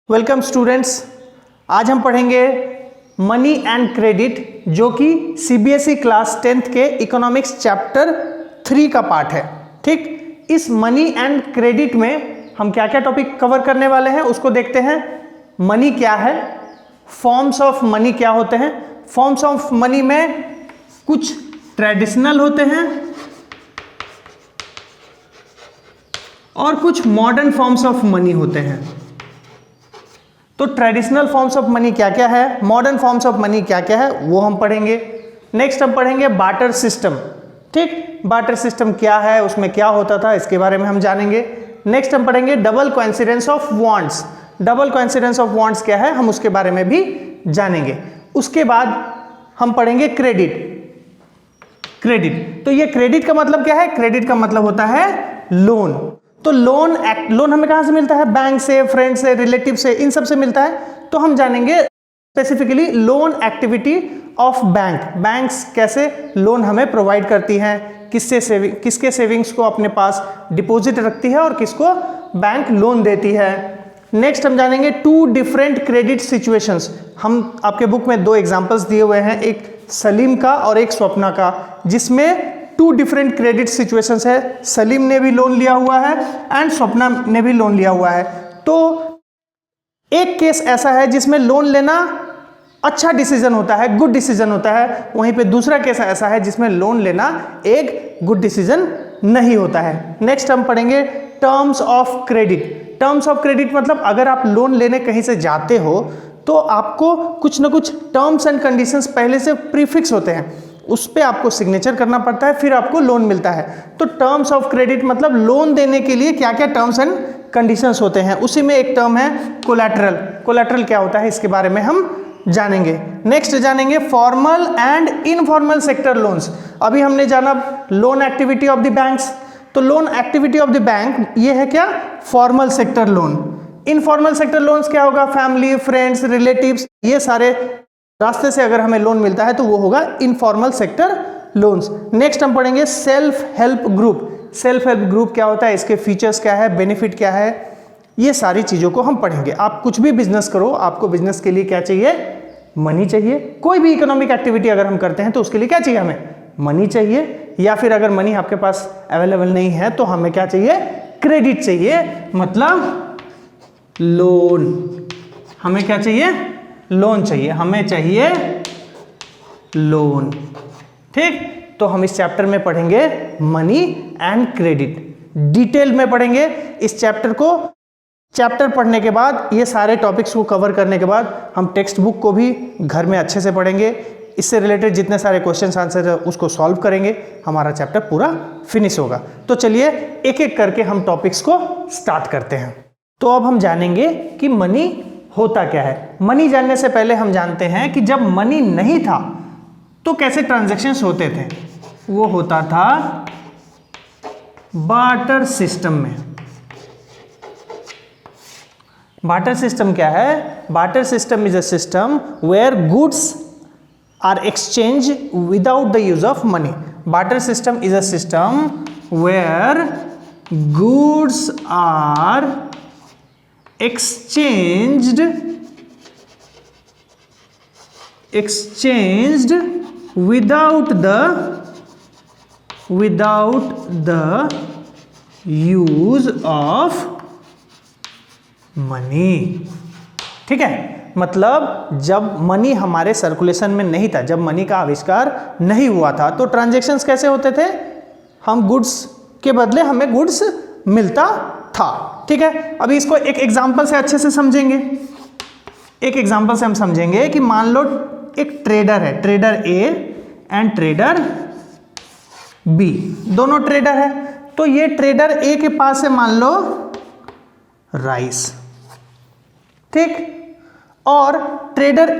Welcome students, आज हम पढ़ेंगे मनी एंड क्रेडिट जो कि सीबीएसई क्लास 10th के इकोनॉमिक्स चैप्टर 3 का पार्ट है। ठीक, इस मनी एंड क्रेडिट में हम क्या क्या टॉपिक कवर करने वाले हैं उसको देखते हैं। मनी क्या है, फॉर्म्स ऑफ मनी क्या होते हैं, फॉर्म्स ऑफ मनी में कुछ ट्रेडिशनल होते हैं और कुछ मॉडर्न फॉर्म्स ऑफ मनी होते हैं। तो ट्रेडिशनल फॉर्म्स ऑफ मनी क्या क्या है, मॉडर्न फॉर्म्स ऑफ मनी क्या क्या है, वो हम पढ़ेंगे। नेक्स्ट हम पढ़ेंगे बार्टर सिस्टम। ठीक, बार्टर सिस्टम क्या है, उसमें क्या होता था, इसके बारे में हम जानेंगे। नेक्स्ट हम पढ़ेंगे double coincidence of wants. Double coincidence of wants क्या है, हम उसके बारे में भी जानेंगे। उसके बाद हम पढ़ेंगे क्रेडिट। क्रेडिट, तो ये क्रेडिट का मतलब क्या है, क्रेडिट का मतलब होता है लोन। तो लोन हमें कहां से मिलता है, बैंक से, फ्रेंड से, रिलेटिव से, इन सब से मिलता है। तो हम जानेंगे specifically loan activity of bank. Banks कैसे लोन हमें प्रोवाइड करती हैं, किसके सेविंग्स को अपने पास डिपॉजिट रखती है और किसको बैंक लोन देती है। नेक्स्ट हम जानेंगे टू डिफरेंट क्रेडिट सिचुएशंस। हम आपके बुक में दो एग्जांपल्स दिए हुए हैं, एक सलीम का और एक स्वप्ना का, जिसमें टू डिफरेंट क्रेडिट सिचुएशंस है। सलीम ने भी लोन लिया हुआ है एंड स्वप्ना ने भी लोन लिया हुआ है। तो एक केस ऐसा है जिसमें लोन लेना अच्छा डिसीजन होता है, गुड डिसीजन होता है। वहीं पे दूसरा केस ऐसा है जिसमें लोन लेना एक गुड डिसीजन नहीं होता है। नेक्स्ट हम पढ़ेंगे terms of credit. Terms of credit मतलब अगर आप लोन लेने कहीं से जाते हो तो आपको कुछ ना कुछ टर्म्स एंड कंडीशंस पहले से प्रीफिक्स होते हैं, उस पर आपको सिग्नेचर करना पड़ता है, फिर आपको लोन मिलता है। तो टर्म्स ऑफ क्रेडिट मतलब लोन देने के लिए क्या क्या टर्म्स एंड कंडीशंस होते हैं। उसी में एक टर्म है कोलैटरल। कोलैटरल क्या होता है, इसके बारे में हम जानेंगे। नेक्स्ट जानेंगे formal and informal sector loans. अभी हमने जाना loan activity of the banks, तो loan activity of the bank ये है क्या, formal sector loan. Informal sector loans क्या होगा, फैमिली, फ्रेंड्स, रिलेटिव्स, ये सारे रास्ते से अगर हमें लोन मिलता है तो वो होगा इनफॉर्मल सेक्टर लोन्स। नेक्स्ट हम पढ़ेंगे self help group. Self help group क्या होता है, इसके फीचर्स क्या है, बेनिफिट क्या है, ये सारी चीज़ों को हम पढ़ेंगे। आप कुछ भी बिजनेस करो, आपको बिजनेस के लिए क्या चाहिए, मनी चाहिए। कोई भी इकोनॉमिक एक्टिविटी अगर हम करते हैं तो उसके लिए क्या चाहिए, हमें मनी चाहिए। या फिर अगर मनी आपके पास अवेलेबल नहीं है तो हमें क्या चाहिए, क्रेडिट चाहिए, मतलब लोन। हमें क्या चाहिए, लोन चाहिए, हमें चाहिए लोन। ठीक, तो हम इस चैप्टर में पढ़ेंगे मनी एंड क्रेडिट, डिटेल में पढ़ेंगे इस चैप्टर को। चैप्टर पढ़ने के बाद, ये सारे टॉपिक्स को कवर करने के बाद हम टेक्स्ट बुक को भी घर में अच्छे से पढ़ेंगे। इससे रिलेटेड जितने सारे क्वेश्चन आंसर है उसको सॉल्व करेंगे, हमारा चैप्टर पूरा फिनिश होगा। तो चलिए एक एक करके हम टॉपिक्स को स्टार्ट करते हैं। तो अब हम जानेंगे कि मनी होता क्या है। मनी जानने से पहले हम जानते हैं कि जब मनी नहीं था तो कैसे ट्रांजैक्शंस होते थे। वो होता था बार्टर सिस्टम में। बार्टर सिस्टम क्या है, barter system is a system where goods are exchange without the use of money. Barter system is a system where goods are exchanged without the use of money। ठीक है, मतलब जब money हमारे circulation में नहीं था, जब मनी का आविष्कार नहीं हुआ था, तो ट्रांजैक्शंस कैसे होते थे, हम गुड्स के बदले हमें गुड्स मिलता था। ठीक है, अभी इसको एक एग्जांपल से अच्छे से समझेंगे। एक एग्जांपल से हम समझेंगे कि मान लो एक ट्रेडर है, trader A and trader B, दोनों ट्रेडर है। तो ये ट्रेडर ए के पास है मान लो राइस, ठीक, और ट्रेडर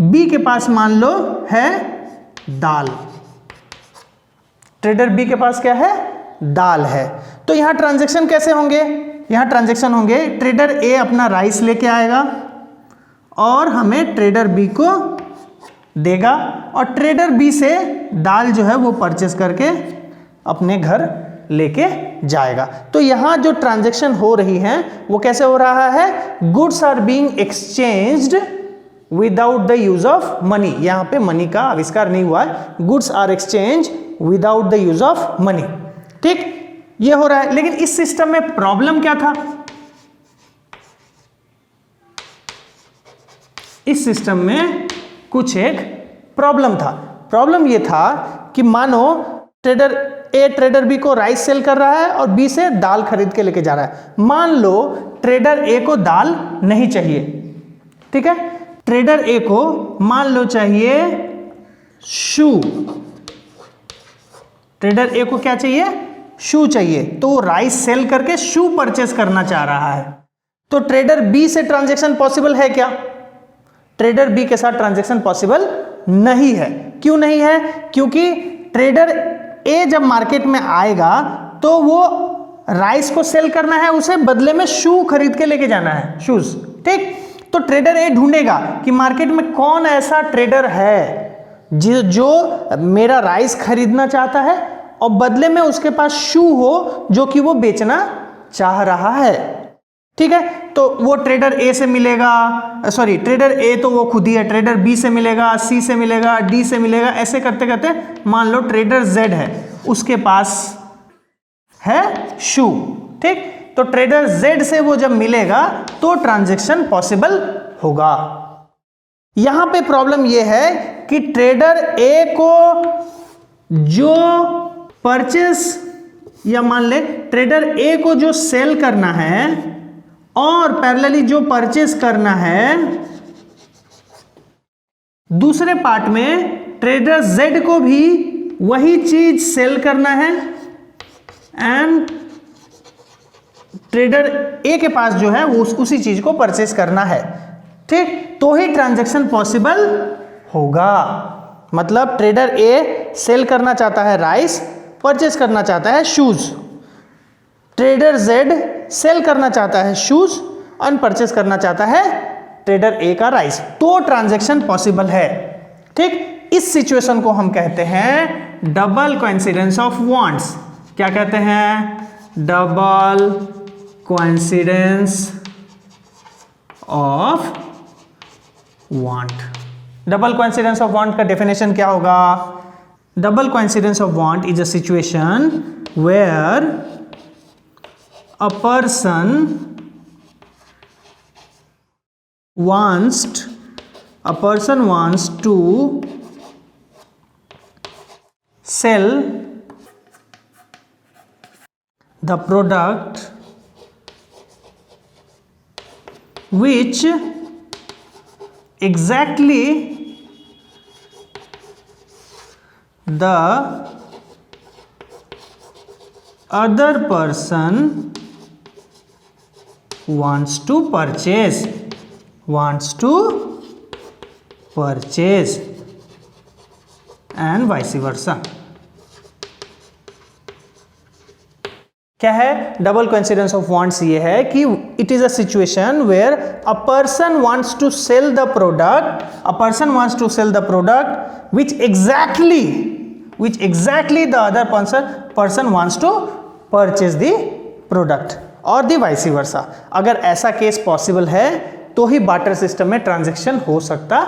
बी के पास मान लो है दाल। ट्रेडर बी के पास क्या है, दाल है। तो यहां ट्रांजैक्शन कैसे होंगे, यहां ट्रांजैक्शन होंगे, ट्रेडर ए अपना राइस लेके आएगा और हमें ट्रेडर बी को देगा, और ट्रेडर बी से दाल जो है वो परचेस करके अपने घर लेके जाएगा। तो यहाँ जो ट्रांजैक्शन हो रही है वो कैसे हो रहा है, goods are being exchanged without the use of money. यहाँ पे मनी का आविष्कार नहीं हुआ है, goods are exchange without the use of money. ठीक, ये हो रहा है। लेकिन इस सिस्टम में प्रॉब्लम क्या था, इस सिस्टम में कुछ एक प्रॉब्लम था। प्रॉब्लम ये था कि मानो ट्रेडर ए ट्रेडर बी को राइस सेल कर रहा है और बी से दाल खरीद के लेके जा रहा है। मान लो ट्रेडर ए को दाल नहीं चाहिए, ठीक है, ट्रेडर ए को मान लो चाहिए शू, ट्रेडर ए को क्या चाहिए, शू चाहिए, तो वो राइस सेल करके शू परचेस करना चाह रहा है। तो ट्रेडर बी से ट्रांजैक्शन पॉसिबल है क्या, ट्रेडर बी के साथ ट्रांजैक्शन पॉसिबल नहीं है। क्यों नहीं है, क्योंकि ट्रेडर ए जब मार्केट में आएगा तो वो राइस को सेल करना है, उसे बदले में शू खरीद के लेके जाना है, शूज। ठीक, तो ट्रेडर ए ढूंढेगा कि मार्केट में कौन ऐसा ट्रेडर है जो मेरा राइस खरीदना चाहता है और बदले में उसके पास शू हो जो कि वो बेचना चाह रहा है। ठीक है, तो वो ट्रेडर ए से मिलेगा, सॉरी ट्रेडर ए तो वो खुद ही है, ट्रेडर बी से मिलेगा, सी से मिलेगा, डी से मिलेगा, ऐसे करते करते मान लो ट्रेडर जेड है, उसके पास है शू। ठीक, तो ट्रेडर जेड से वो जब मिलेगा तो ट्रांजैक्शन पॉसिबल होगा। यहां पे प्रॉब्लम ये है कि ट्रेडर ए को जो परचेस, या मान ले ट्रेडर ए को जो सेल करना है और पैरेलली जो परचेस करना है, दूसरे पार्ट में ट्रेडर जेड को भी वही चीज सेल करना है एंड ट्रेडर ए के पास जो है वो उसी चीज को परचेस करना है। ठीक, तो ही ट्रांजैक्शन पॉसिबल होगा। मतलब ट्रेडर ए सेल करना चाहता है राइस, परचेस करना चाहता है शूज, ट्रेडर जेड सेल करना चाहता है शूज और परचेस करना चाहता है ट्रेडर ए का राइस, तो ट्रांजैक्शन पॉसिबल है। ठीक, इस सिचुएशन को हम कहते हैं डबल कोइंसिडेंस ऑफ वांट्स। क्या कहते हैं, double coincidence of want. Double coincidence of want का डेफिनेशन क्या होगा, double coincidence of want is a situation where a person wants to sell the product which exactly the other person wants to purchase and vice versa। क्या है, double coincidence of wants ये है कि it is a situation where a person wants to sell the product which exactly the other person wants to purchase the product और दी vice versa. अगर ऐसा case possible है तो ही बार्टर सिस्टम में transaction हो सकता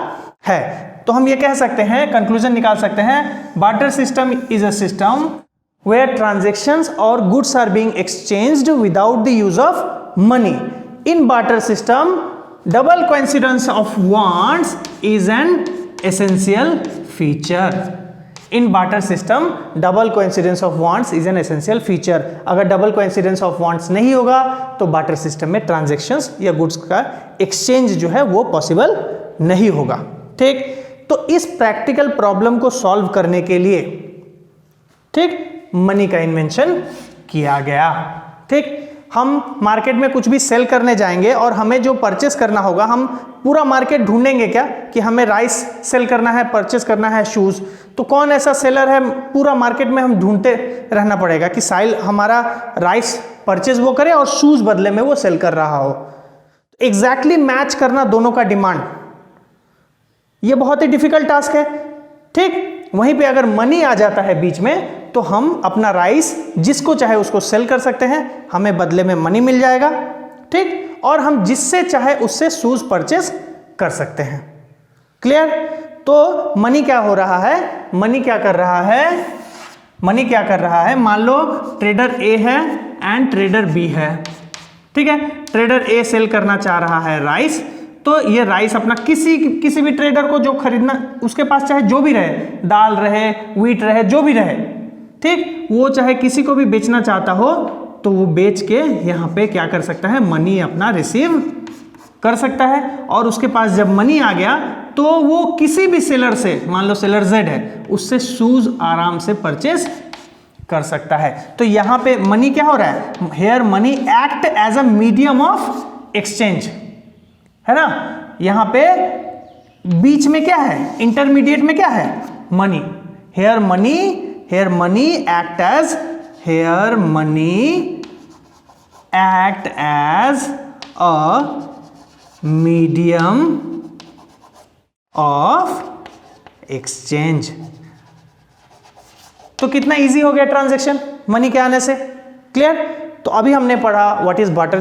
है। तो हम ये कह सकते हैं, कंक्लूजन निकाल सकते हैं, barter system is a system where transactions और goods are being exchanged without the use of money. In barter system double coincidence of wants is an essential feature. In barter system double coincidence of wants is an essential feature. अगर double coincidence of wants नहीं होगा तो barter system में transactions या goods का exchange जो है वो पॉसिबल नहीं होगा। ठीक, तो इस प्रैक्टिकल प्रॉब्लम को सॉल्व करने के लिए ठीक मनी का इन्वेंशन किया गया। ठीक, हम मार्केट में कुछ भी सेल करने जाएंगे और हमें जो परचेस करना होगा, हम पूरा मार्केट ढूंढेंगे क्या कि हमें राइस सेल करना है, परचेस करना है शूज, तो कौन ऐसा सेलर है, पूरा मार्केट में हम ढूंढते रहना पड़ेगा कि साइल हमारा राइस परचेस वो करे और शूज बदले में वो सेल कर रहा हो। एग्जैक्टली मैच करना दोनों का डिमांड, ये बहुत ही डिफिकल्ट टास्क है। ठीक, वहीं पे अगर मनी आ जाता है बीच में तो हम अपना राइस जिसको चाहे उसको सेल कर सकते हैं, हमें बदले में मनी मिल जाएगा, ठीक, और हम जिससे चाहे उससे शूज परचेस कर सकते हैं। क्लियर? तो मनी क्या हो रहा है, मनी क्या कर रहा है, मनी क्या कर रहा है, मान लो ट्रेडर ए है एंड ट्रेडर बी है, ठीक है। ट्रेडर ए सेल करना चाह रहा है राइस, तो ये राइस अपना किसी भी ट्रेडर को जो खरीदना, उसके पास चाहे जो भी रहे, दाल रहे, व्हीट रहे, जो भी रहे, ठीक, वो चाहे किसी को भी बेचना चाहता हो तो वो बेच के यहाँ पे क्या कर सकता है, मनी अपना रिसीव कर सकता है। और उसके पास जब मनी आ गया तो वो किसी भी सेलर से, मान लो सेलर जेड है, उससे शूज आराम से परचेस कर सकता है। तो यहाँ पे मनी क्या हो रहा है, here money act as a medium of exchange, है ना। यहाँ पे बीच में क्या है, इंटरमीडिएट में क्या है, money. Here money act as a medium of exchange. तो कितना इजी हो गया ट्रांजैक्शन मनी के आने से। क्लियर? तो अभी हमने पढ़ा व्हाट इज बार्टर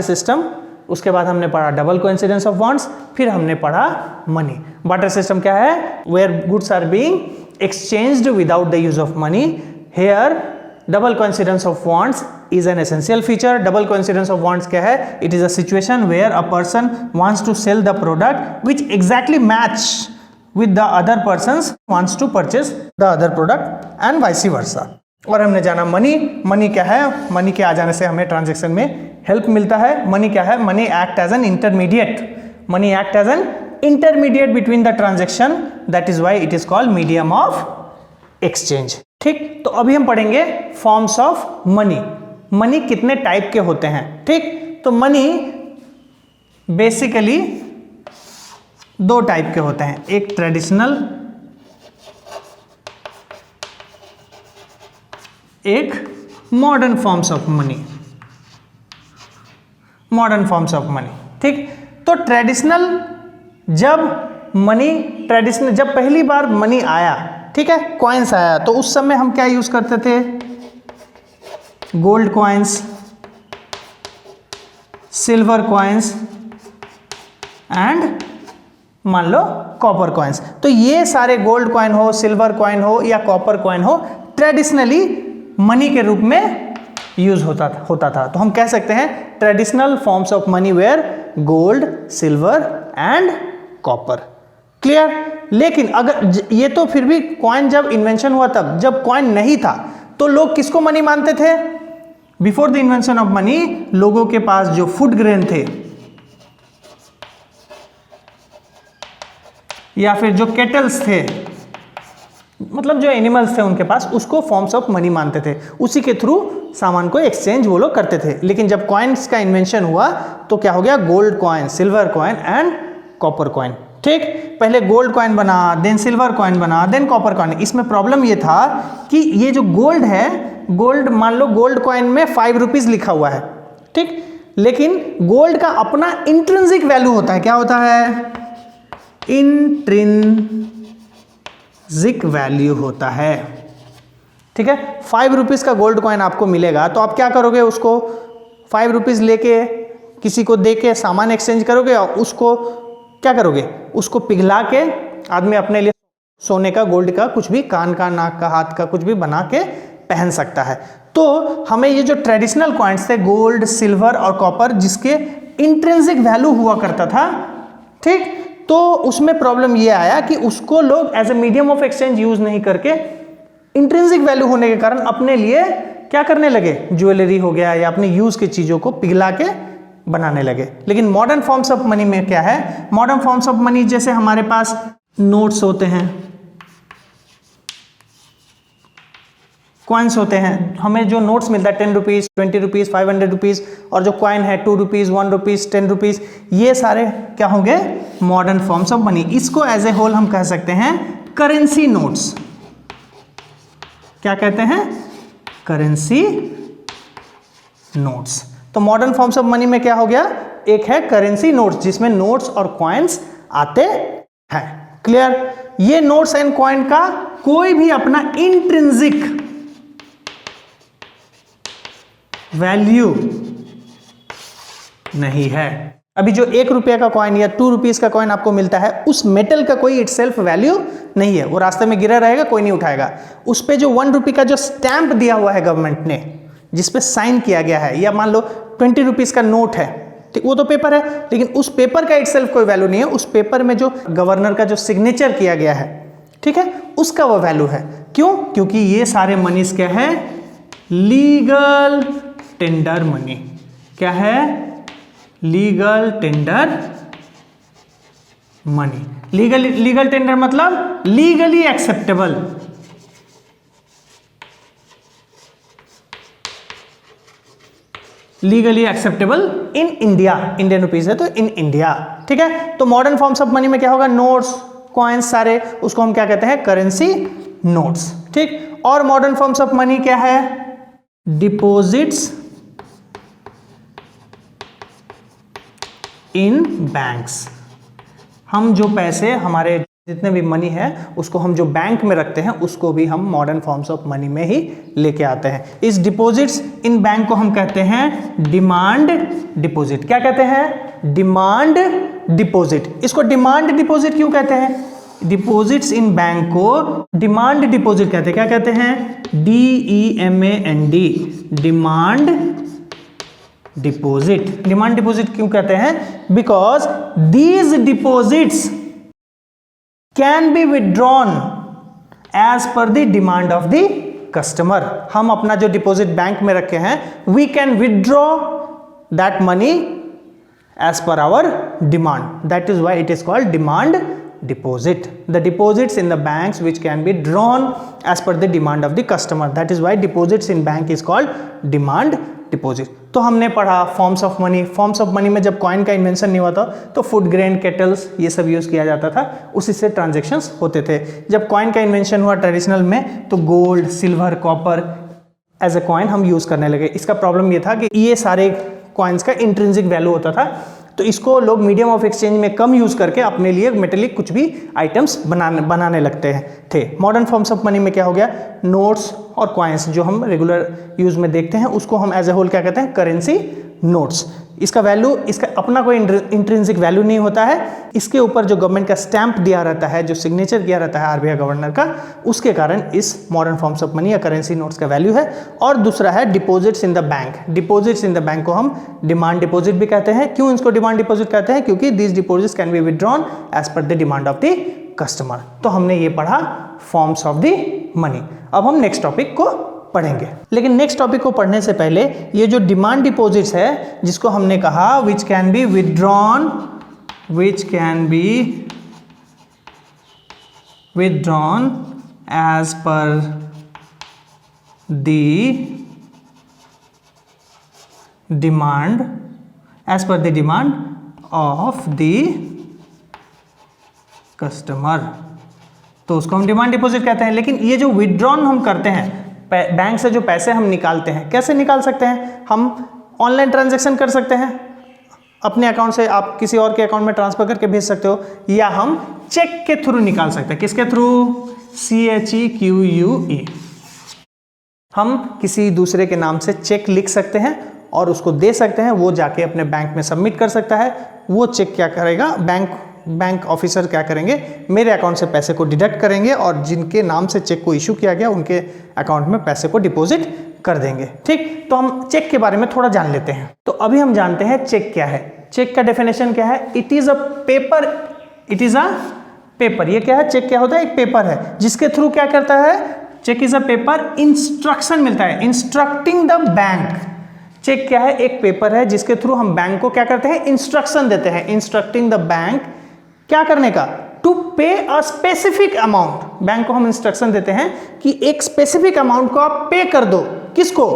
सिस्टम, उसके बाद हमने पढ़ा डबल कोइंसिडेंस ऑफ बॉन्ड्स, फिर हमने पढ़ा मनी। बार्टर सिस्टम क्या है, where goods are being exchanged without the use of money. Here double coincidence of bonds is an essential feature. Double coincidence of bonds क्या है, it is a situation where a person wants to sell the product which exactly match with the other person's wants to purchase the other product and vice versa. और हमने जाना money क्या है, money के आ जाने से हमें ट्रांजेक्शन में हेल्प मिलता है। मनी क्या है, money act as an intermediate between the transaction, that is why it is called medium of exchange. ठीक, तो अभी हम पढ़ेंगे फॉर्म्स ऑफ मनी। मनी कितने टाइप के होते हैं, ठीक। तो मनी बेसिकली दो टाइप के होते हैं, एक ट्रेडिशनल, एक मॉडर्न फॉर्म्स ऑफ मनी। ठीक, तो ट्रेडिशनल जब पहली बार मनी आया, ठीक है, कॉइन्स आया, तो उस समय हम क्या यूज करते थे, gold coins, silver coins and मान लो कॉपर कॉइन्स। तो ये सारे गोल्ड कॉइन हो, सिल्वर कॉइन हो या कॉपर कॉइन हो, ट्रेडिशनली मनी के रूप में यूज होता था। तो हम कह सकते हैं traditional forms of money where gold, silver and copper. Clear? लेकिन अगर ये तो फिर भी कॉइन जब इन्वेंशन हुआ तब, जब कॉइन नहीं था तो लोग किसको मनी मानते थे? Before the invention of money लोगों के पास जो फूड ग्रेन थे या फिर जो केटल्स थे, मतलब जो एनिमल्स थे उनके पास, उसको फॉर्म्स ऑफ मनी मानते थे। उसी के थ्रू सामान को एक्सचेंज वो लोग करते थे। लेकिन जब कॉइन्स का इन्वेंशन हुआ तो क्या हो गया, gold coin, silver coin and copper coin. ठीक, पहले गोल्ड कॉइन बना, देन सिल्वर कॉइन बना, देन कॉपर कॉइन। इसमें प्रॉब्लम ये था कि ये जो गोल्ड है, गोल्ड मान लो गोल्ड कॉइन में 5 रुपीज लिखा हुआ है, ठीक, लेकिन गोल्ड का अपना इंट्रिंसिक वैल्यू होता है। क्या होता है? इंट्रिंसिक वैल्यू होता है। ठीक है, 5 रुपीज का गोल्ड कॉइन आपको मिलेगा तो आप क्या करोगे, उसको 5 रुपीज लेके किसी को दे के सामान एक्सचेंज करोगे और उसको क्या करोगे, उसको पिघला के आदमी अपने लिए सोने का, गोल्ड का कुछ भी, कान का, नाक का, हाथ का कुछ भी बना के पहन सकता है। तो हमें ये जो ट्रेडिशनल कॉइन्स थे, गोल्ड, सिल्वर और कॉपर, जिसके इंट्रिंसिक वैल्यू हुआ करता था, ठीक, तो उसमें प्रॉब्लम ये आया कि उसको लोग as a medium of exchange use नहीं करके इंट्रिंसिक वैल्यू होने के कारण अपने लिए क्या करने लगे, ज्वेलरी हो गया या अपनी यूज की चीजों को पिघला के बनाने लगे। लेकिन मॉडर्न फॉर्म्स ऑफ मनी में क्या है, मॉडर्न फॉर्म्स ऑफ मनी जैसे हमारे पास नोट्स होते हैं, कॉइन्स होते हैं, हमें जो नोट्स मिलता है 10 रुपीज, 20 रुपीज, 500 रुपीज, और जो कॉइन है 2 रुपीज, 1 रुपीज, 10 रुपीज, ये सारे क्या होंगे, मॉडर्न फॉर्म्स ऑफ मनी। इसको एज ए होल हम कह सकते हैं करेंसी नोट्स। क्या कहते हैं? Currency notes. तो मॉडर्न फॉर्म्स ऑफ मनी में क्या हो गया, एक है करेंसी नोट्स जिसमें नोट्स और कॉइन्स आते हैं। क्लियर? ये नोट्स एंड कॉइन का कोई भी अपना इंट्रिंसिक वैल्यू नहीं है। अभी जो 1 रुपये का कॉइन या 2 रुपीज का कॉइन आपको मिलता है, उस मेटल का कोई इटसेल्फ वैल्यू नहीं है, वो रास्ते में गिरा रहेगा, कोई नहीं उठाएगा। उस पे जो 1 रुपये का जो स्टैंप दिया हुआ है गवर्नमेंट ने, जिस पे साइन किया गया है, या मान लो 20 रुपीज का नोट है, ठीक, वो तो पेपर है, लेकिन उस पेपर का इटसेल्फ कोई वैल्यू नहीं है। उस पेपर में जो गवर्नर का जो सिग्नेचर किया गया है, ठीक है, उसका वो वैल्यू है। क्यों? क्योंकि ये सारे मनीज क्या है? Legal tender money. क्या है? Legal tender money. Legal tender मतलब legally acceptable. Legally acceptable in India, Indian rupees है तो इन इंडिया, ठीक है। तो मॉडर्न फॉर्म्स ऑफ मनी में क्या होगा? नोट्स, कॉइन्स सारे, उसको हम क्या कहते हैं? करेंसी नोट्स, ठीक। और मॉडर्न फॉर्म्स ऑफ मनी क्या है? Deposits in banks. हम जो पैसे, हमारे जितने भी मनी है, उसको हम जो बैंक में रखते हैं, उसको भी हम मॉडर्न फॉर्म्स ऑफ मनी में ही लेके आते हैं। इस डिपॉजिट्स इन बैंक को हम कहते हैं डिमांड डिपॉजिट। क्या कहते हैं? Demand deposit. इसको डिमांड डिपॉजिट क्यों कहते हैं? डिपॉजिट्स इन बैंक को डिमांड डिपॉजिट कहते हैं। क्या कहते हैं? DEMAND, demand deposit. Demand deposit क्यों कहते हैं? Because these deposits can be withdrawn as per the demand of the customer. हम अपना जो डिपॉजिट बैंक में रखे हैं, we can withdraw that money as per our demand. That is why it is called demand deposit. The deposits in the banks which can be drawn as per the demand of the customer. That is why deposits in bank is called demand deposit. तो हमने पढ़ा forms of money. Forms of money में जब coin का invention नहीं हुआ था तो फूड ग्रेन, केटल्स, ये सब यूज किया जाता था, उसी से ट्रांजेक्शन्स होते थे। जब कॉइन का इन्वेंशन हुआ ट्रेडिशनल में, तो gold, silver, copper as a coin हम यूज करने लगे। इसका प्रॉब्लम ये था कि ये सारे कॉइन्स का इंट्रिंसिक वैल्यू होता था, तो इसको लोग मीडियम ऑफ एक्सचेंज में कम यूज करके अपने लिए मेटेलिक कुछ भी आइटम्स बनाने लगते हैं थे। मॉडर्न फॉर्म्स ऑफ मनी में क्या हो गया? नोट्स और कॉइन्स जो हम रेगुलर यूज में देखते हैं, उसको हम एज ए होल क्या कहते हैं? Currency notes. इसका वैल्यू, इसका अपना कोई इंट्रिंसिक वैल्यू नहीं होता है। इसके ऊपर जो गवर्नमेंट का स्टैंप दिया रहता है, जो सिग्नेचर किया रहता है आरबीआई गवर्नर का, उसके कारण इस मॉडर्न फॉर्म्स ऑफ मनी या करेंसी नोट्स का वैल्यू है। और दूसरा है deposits in the bank. Deposits in the bank को हम डिमांड डिपॉजिट भी कहते हैं। क्यों इसको डिमांड डिपॉजिट कहते हैं? क्योंकि this deposits can be withdrawn as per the demand of the customer. तो हमने ये पढ़ा फॉर्म्स ऑफ द मनी। अब हम नेक्स्ट टॉपिक को पढ़ेंगे, लेकिन नेक्स्ट टॉपिक को पढ़ने से पहले ये जो डिमांड डिपॉजिट्स है, जिसको हमने कहा which can be withdrawn as per the demand of the customer, तो उसको हम डिमांड डिपॉजिट कहते हैं। लेकिन ये जो विड्रॉन हम करते हैं, बैंक से जो पैसे हम निकालते हैं, कैसे निकाल सकते हैं? हम ऑनलाइन ट्रांजैक्शन कर सकते हैं, अपने अकाउंट से आप किसी और के अकाउंट में ट्रांसफर करके भेज सकते हो, या हम चेक के थ्रू निकाल सकते हैं। किसके थ्रू? CHEQUE। हम किसी दूसरे के नाम से चेक लिख सकते हैं और उसको दे सकते हैं, वो जाके अपने बैंक में सबमिट कर सकता है। वो चेक क्या करेगा? बैंक ऑफिसर क्या करेंगे? मेरे अकाउंट से पैसे को डिडक्ट करेंगे और जिनके नाम से चेक को इशू किया गया, उनके अकाउंट में पैसे को डिपॉजिट कर देंगे। ठीक, तो हम चेक के बारे में थोड़ा जान लेते हैं। तो अभी हम जानते हैं चेक क्या है। चेक का डेफिनेशन क्या है? It is a paper. ये क्या है? चेक क्या होता है? एक पेपर है जिसके थ्रू क्या करता है? Cheque is a paper, instruction मिलता है, इंस्ट्रक्टिंग द बैंक। चेक क्या है? एक पेपर है जिसके थ्रू हम बैंक को क्या करते हैं? इंस्ट्रक्शन देते हैं। इंस्ट्रक्टिंग द बैंक क्या करने का? टू पे अ स्पेसिफिक अमाउंट। बैंक को हम इंस्ट्रक्शन देते हैं कि एक स्पेसिफिक अमाउंट को आप पे कर दो। किसको?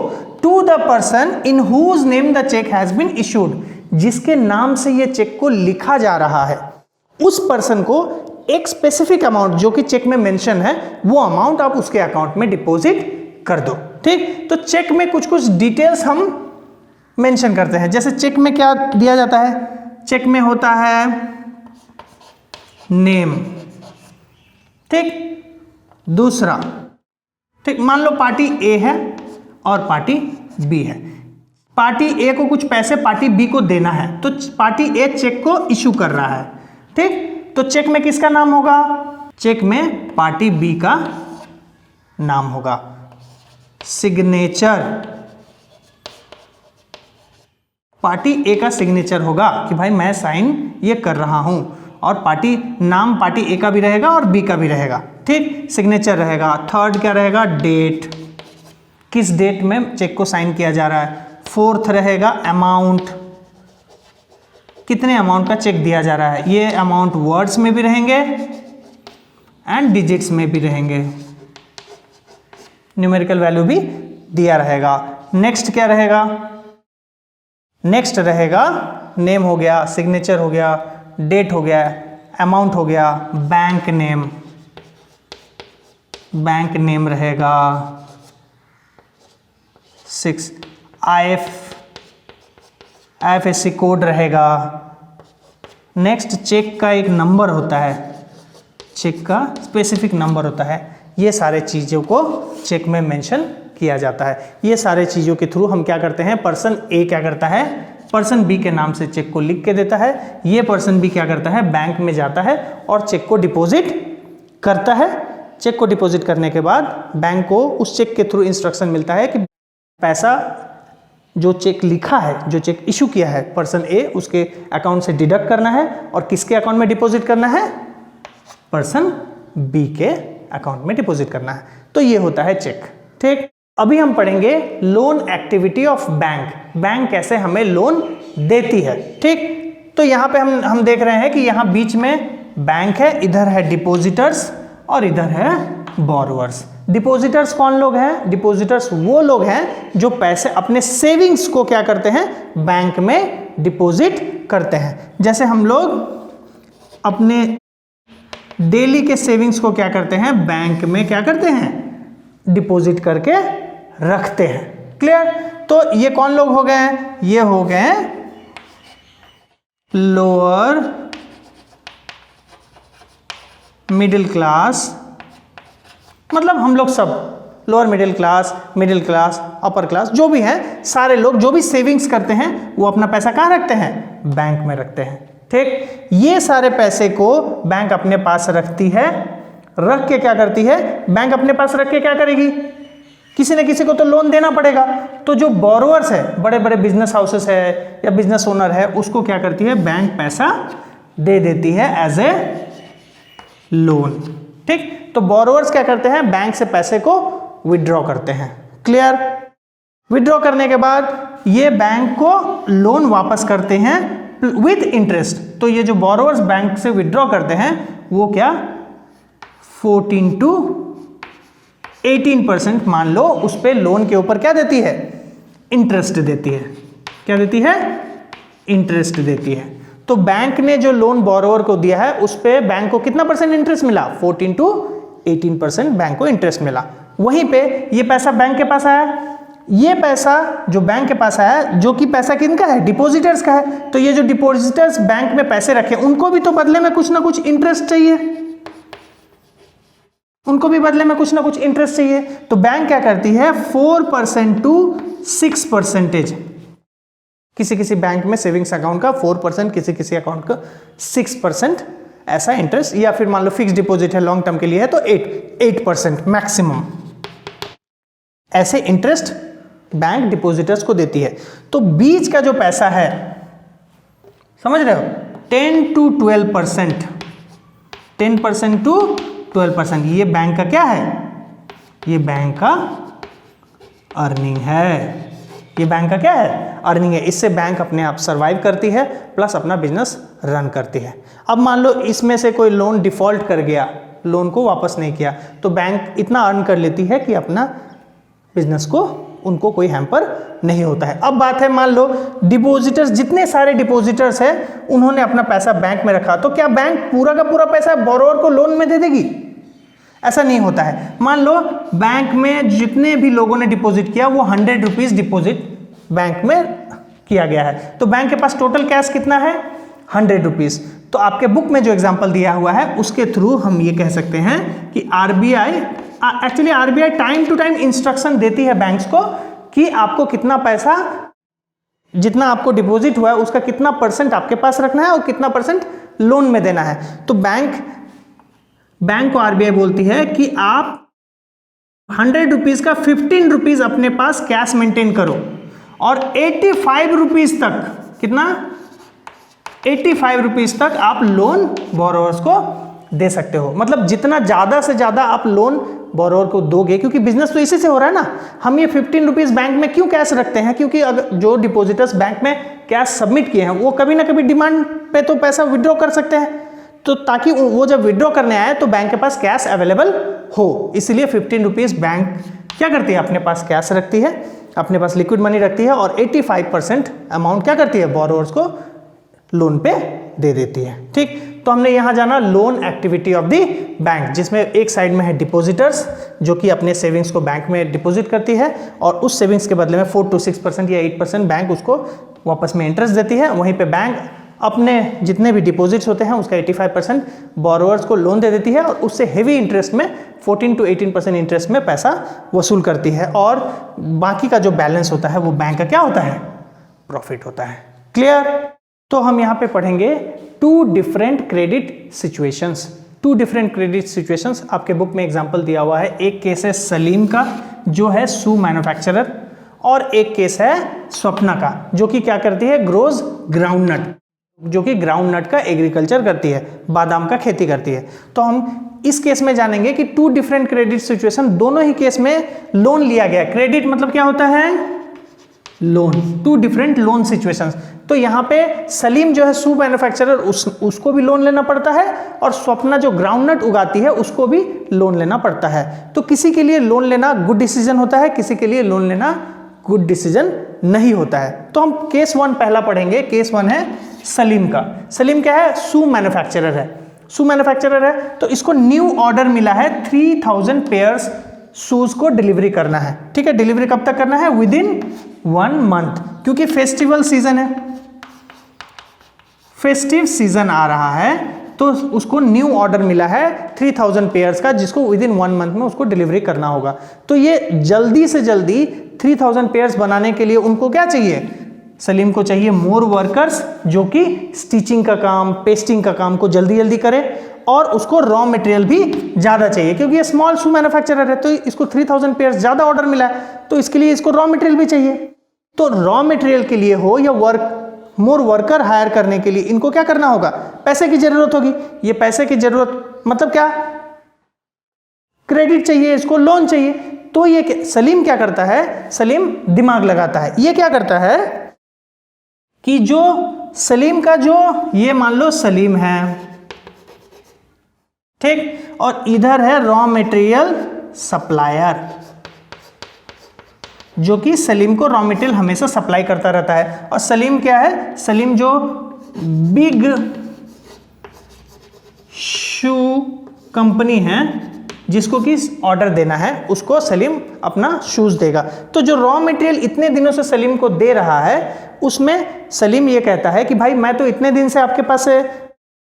To the person in whose name the cheque has been issued. जिसके नाम से ये चेक को लिखा जा रहा है, उस पर्सन को एक स्पेसिफिक अमाउंट जो कि चेक में मेंशन है, वो अमाउंट आप उसके अकाउंट में डिपॉजिट कर दो। ठीक, तो चेक में कुछ कुछ डिटेल्स हम मेंशन करते हैं। जैसे चेक में क्या दिया जाता है? चेक में होता है नेम, ठीक। दूसरा, ठीक, मान लो पार्टी ए है और पार्टी बी है। पार्टी ए को कुछ पैसे पार्टी बी को देना है, तो पार्टी ए चेक को इशू कर रहा है, ठीक। तो चेक में किसका नाम होगा? चेक में पार्टी बी का नाम होगा। सिग्नेचर, पार्टी ए का सिग्नेचर होगा कि भाई मैं साइन ये कर रहा हूं, और पार्टी नाम पार्टी ए का भी रहेगा और बी का भी रहेगा, ठीक। सिग्नेचर रहेगा। थर्ड क्या रहेगा? डेट, किस डेट में चेक को साइन किया जा रहा है। फोर्थ रहेगा अमाउंट, कितने अमाउंट का चेक दिया जा रहा है। ये अमाउंट वर्ड्स में भी रहेंगे एंड डिजिट्स में भी रहेंगे, न्यूमेरिकल वैल्यू भी दिया रहेगा। नेक्स्ट क्या रहेगा? नेक्स्ट रहेगा नेम हो गया, सिग्नेचर हो गया, डेट हो गया, अमाउंट हो गया, बैंक नेम, बैंक नेम रहेगा। 6 IFSC कोड रहेगा। नेक्स्ट चेक का एक नंबर होता है, चेक का स्पेसिफिक नंबर होता है। ये सारे चीज़ों को चेक में मेंशन किया जाता है। ये सारे चीज़ों के थ्रू हम क्या करते हैं, पर्सन ए क्या करता है, पर्सन बी के नाम से चेक को लिख के देता है। ये पर्सन बी क्या करता है, बैंक में जाता है और चेक को डिपॉजिट करता है। चेक को डिपॉजिट करने के बाद बैंक को उस चेक के थ्रू इंस्ट्रक्शन मिलता है कि पैसा जो चेक लिखा है, जो चेक इशू किया है पर्सन ए, उसके अकाउंट से डिडक्ट करना है और किसके अकाउंट में डिपॉजिट करना है, पर्सन बी के अकाउंट में डिपॉजिट करना है। तो ये होता है चेक, ठीक। अभी हम पढ़ेंगे loan activity of bank, bank कैसे हमें लोन देती है, ठीक। तो यहाँ पे हम देख रहे हैं कि यहाँ बीच में बैंक है, इधर है डिपॉजिटर्स और इधर है बोरोवर्स। डिपॉजिटर्स कौन लोग हैं? डिपॉजिटर्स वो लोग हैं जो पैसे अपने सेविंग्स को क्या करते हैं, बैंक में डिपॉजिट करते हैं। जैसे हम लोग अपने डेली के सेविंग्स को क्या करते हैं, बैंक में क्या करते हैं, डिपॉजिट करके रखते हैं। क्लियर? तो ये कौन लोग हो गए हैं? ये हो गए हैं लोअर मिडिल क्लास, मतलब हम लोग सब lower middle class, upper class, जो भी हैं सारे लोग जो भी सेविंग्स करते हैं वो अपना पैसा कहाँ रखते हैं, बैंक में रखते हैं, ठीक। ये सारे पैसे को बैंक अपने पास रखती है, रख के क्या करती है, बैंक अपने पास रख के क्या करेगी, किसी न किसी को तो लोन देना पड़ेगा। तो जो बोरोवर्स है, बड़े बड़े बिजनेस हाउसेस है या बिजनेस ओनर है, उसको क्या करती है, बैंक पैसा दे देती है एज ए लोन, ठीक। तो बोरोवर्स क्या करते हैं, बैंक से पैसे को विड्रॉ करते हैं। क्लियर? विड्रॉ करने के बाद ये बैंक को लोन वापस करते हैं विद इंटरेस्ट। तो ये जो बोरोवर्स बैंक से विड्रॉ करते हैं वो क्या 14 to 18% मान लो उस पे लोन के ऊपर क्या देती है, इंटरेस्ट देती है। क्या देती है? इंटरेस्ट देती है। तो बैंक ने जो लोन बोरोवर को दिया है उस पे बैंक को कितना परसेंट इंटरेस्ट मिला, 14 to 18% बैंक को इंटरेस्ट मिला। वहीं पे ये पैसा बैंक के पास आया, ये पैसा जो बैंक के पास आया, जो कि पैसा किनका है, डिपॉजिटर्स का है। तो ये जो डिपॉजिटर्स बैंक में पैसे रखे उनको भी तो बदले में कुछ ना कुछ इंटरेस्ट चाहिए, उनको भी बदले में कुछ ना कुछ इंटरेस्ट चाहिए। तो बैंक क्या करती है, 4% to 6%, किसी किसी बैंक में सेविंग्स अकाउंट का 4%, किसी किसी अकाउंट का 6% ऐसा इंटरेस्ट, या फिर मान लो फिक्स डिपॉजिट है लॉन्ग टर्म के लिए है तो 8% मैक्सिमम, ऐसे इंटरेस्ट बैंक डिपॉजिटर्स को देती है। तो बीच का जो पैसा है, समझ रहे हो, 10 to 12%, 10% to 12%, ये बैंक का क्या है, ये बैंक का अर्निंग है। ये बैंक का क्या है, अर्निंग है। इससे बैंक अपने आप सर्वाइव करती है प्लस अपना बिजनेस रन करती है। अब मान लो इसमें से कोई लोन डिफॉल्ट कर गया, लोन को वापस नहीं किया, तो बैंक इतना अर्न कर लेती है कि अपना बिजनेस को उनको कोई हैम्पर नहीं होता है। अब बात है, मान लो डिपॉजिटर्स, जितने सारे डिपॉजिटर्स हैं उन्होंने अपना पैसा बैंक में रखा, तो क्या बैंक पूरा का पूरा पैसा बोरोवर को लोन में दे देगी? ऐसा नहीं होता है। मान लो बैंक में जितने भी लोगों ने डिपॉजिट किया वो 100 रुपीज डिपॉजिट बैंक में किया गया है, तो बैंक के पास टोटल कैश कितना है, 100 रुपीज़। तो आपके बुक में जो एग्जाम्पल दिया हुआ है उसके थ्रू हम ये कह सकते हैं कि RBI actually RBI time to time instruction देती है बैंक्स को कि आपको कितना पैसा, जितना आपको डिपॉजिट हुआ है उसका कितना % आपके पास रखना है और कितना % लोन में देना है। तो बैंक को आरबीआई बोलती है कि आप 100 रुपीज़ का 15 रुपीज़ अपने पास कैश मेंटेन करो और 85 रुपीज़ तक, कितना, 85 रुपीज़ तक आप लोन बोरोवर्स को दे सकते हो। मतलब जितना ज़्यादा से ज़्यादा आप लोन बोरोवर को दोगे, क्योंकि बिजनेस तो इसी से हो रहा है ना। हम ये 15 रुपीज़ बैंक में क्यों कैश रखते हैं, क्योंकि अगर जो डिपॉजिटर्स बैंक में कैश सबमिट किए हैं वो कभी ना कभी डिमांड पे तो पैसा विड्रॉ कर सकते हैं, तो ताकि वो जब विड्रॉ करने आए तो बैंक के पास कैश अवेलेबल हो। इसलिए 15 रुपीज़ बैंक क्या करती है, अपने पास कैश रखती है, अपने पास लिक्विड मनी रखती है और 85% अमाउंट क्या करती है, बोरोवर्स को लोन पे दे देती है। ठीक, तो हमने यहाँ जाना loan activity of the bank, जिसमें एक साइड में है डिपॉजिटर्स जो कि अपने सेविंग्स को बैंक में डिपॉजिट करती है और उस सेविंग्स के बदले में 4 to 6% या 8% बैंक उसको वापस में इंटरेस्ट देती है। वहीं पे बैंक अपने जितने भी डिपॉजिट्स होते हैं उसका 85% बोरोवर्स को लोन दे देती है और उससे हेवी इंटरेस्ट में 14 to 18% इंटरेस्ट में पैसा वसूल करती है और बाकी का जो बैलेंस होता है वो बैंक का क्या होता है, प्रॉफिट होता है। क्लियर? तो हम यहाँ पे पढ़ेंगे 2 different credit situations. 2 different credit situations आपके बुक में एग्जांपल दिया हुआ है। एक केस है सलीम का जो है शू मैन्युफैक्चरर, और एक केस है स्वप्ना का जो कि क्या करती है, ग्रोज ग्राउंडनट, जो कि ग्राउंडनट का एग्रीकल्चर करती है, बादाम का खेती करती है। तो हम इस केस में जानेंगे कि 2 डिफरेंट क्रेडिट सिचुएशन, दोनों ही केस में लोन लिया गया। क्रेडिट मतलब क्या होता है, लोन। 2 different loan situations. तो यहाँ पे सलीम जो है शू मैन्युफैक्चरर, उसको भी लोन लेना पड़ता है और स्वप्ना जो ग्राउंडनट उगाती है उसको भी लोन लेना पड़ता है। तो किसी के लिए लोन लेना गुड डिसीजन होता है, किसी के लिए लोन लेना गुड डिसीजन नहीं होता है। तो हम केस 1 पहला पढ़ेंगे। केस 1 है सलीम का। सलीम क्या है, शू मैन्युफैक्चरर है। शू मैन्युफैक्चरर है तो इसको न्यू ऑर्डर मिला है 3000 पेयर्स शूज को डिलीवरी करना है। ठीक है, डिलीवरी कब तक करना है, विद इन 1 मंथ, क्योंकि फेस्टिवल सीजन है, फेस्टिव सीजन आ रहा है तो उसको न्यू ऑर्डर मिला है 3000 पेयर्स का, जिसको विद इन 1 मंथ में उसको डिलीवरी करना होगा। तो ये जल्दी से जल्दी 3000 पेयर्स बनाने के लिए उनको क्या चाहिए, सलीम को चाहिए मोर वर्कर्स जो कि स्टिचिंग का काम, पेस्टिंग का काम को जल्दी जल्दी करे, और उसको रॉ मटेरियल भी ज़्यादा चाहिए क्योंकि ये स्मॉल शू मैन्युफैक्चरर है तो इसको 3000 पेयर्स ज़्यादा ऑर्डर मिला है तो इसके लिए इसको रॉ मटेरियल भी चाहिए। तो रॉ मटेरियल के लिए हो या मोर वर्कर हायर करने के लिए इनको क्या करना होगा, पैसे की जरूरत होगी। ये पैसे की जरूरत मतलब क्या, क्रेडिट चाहिए, इसको लोन चाहिए। तो ये सलीम क्या करता है, सलीम दिमाग लगाता है। ये क्या करता है कि जो सलीम का जो, ये मान लो सलीम है, ठीक, और इधर है रॉ मटेरियल सप्लायर जो कि सलीम को रॉ मटेरियल हमेशा सप्लाई करता रहता है। और सलीम क्या है, सलीम जो बिग शू कंपनी है जिसको कि ऑर्डर देना है उसको सलीम अपना शूज देगा। तो जो रॉ मटेरियल इतने दिनों से सलीम को दे रहा है उसमें सलीम ये कहता है कि भाई मैं तो इतने दिन से आपके पास से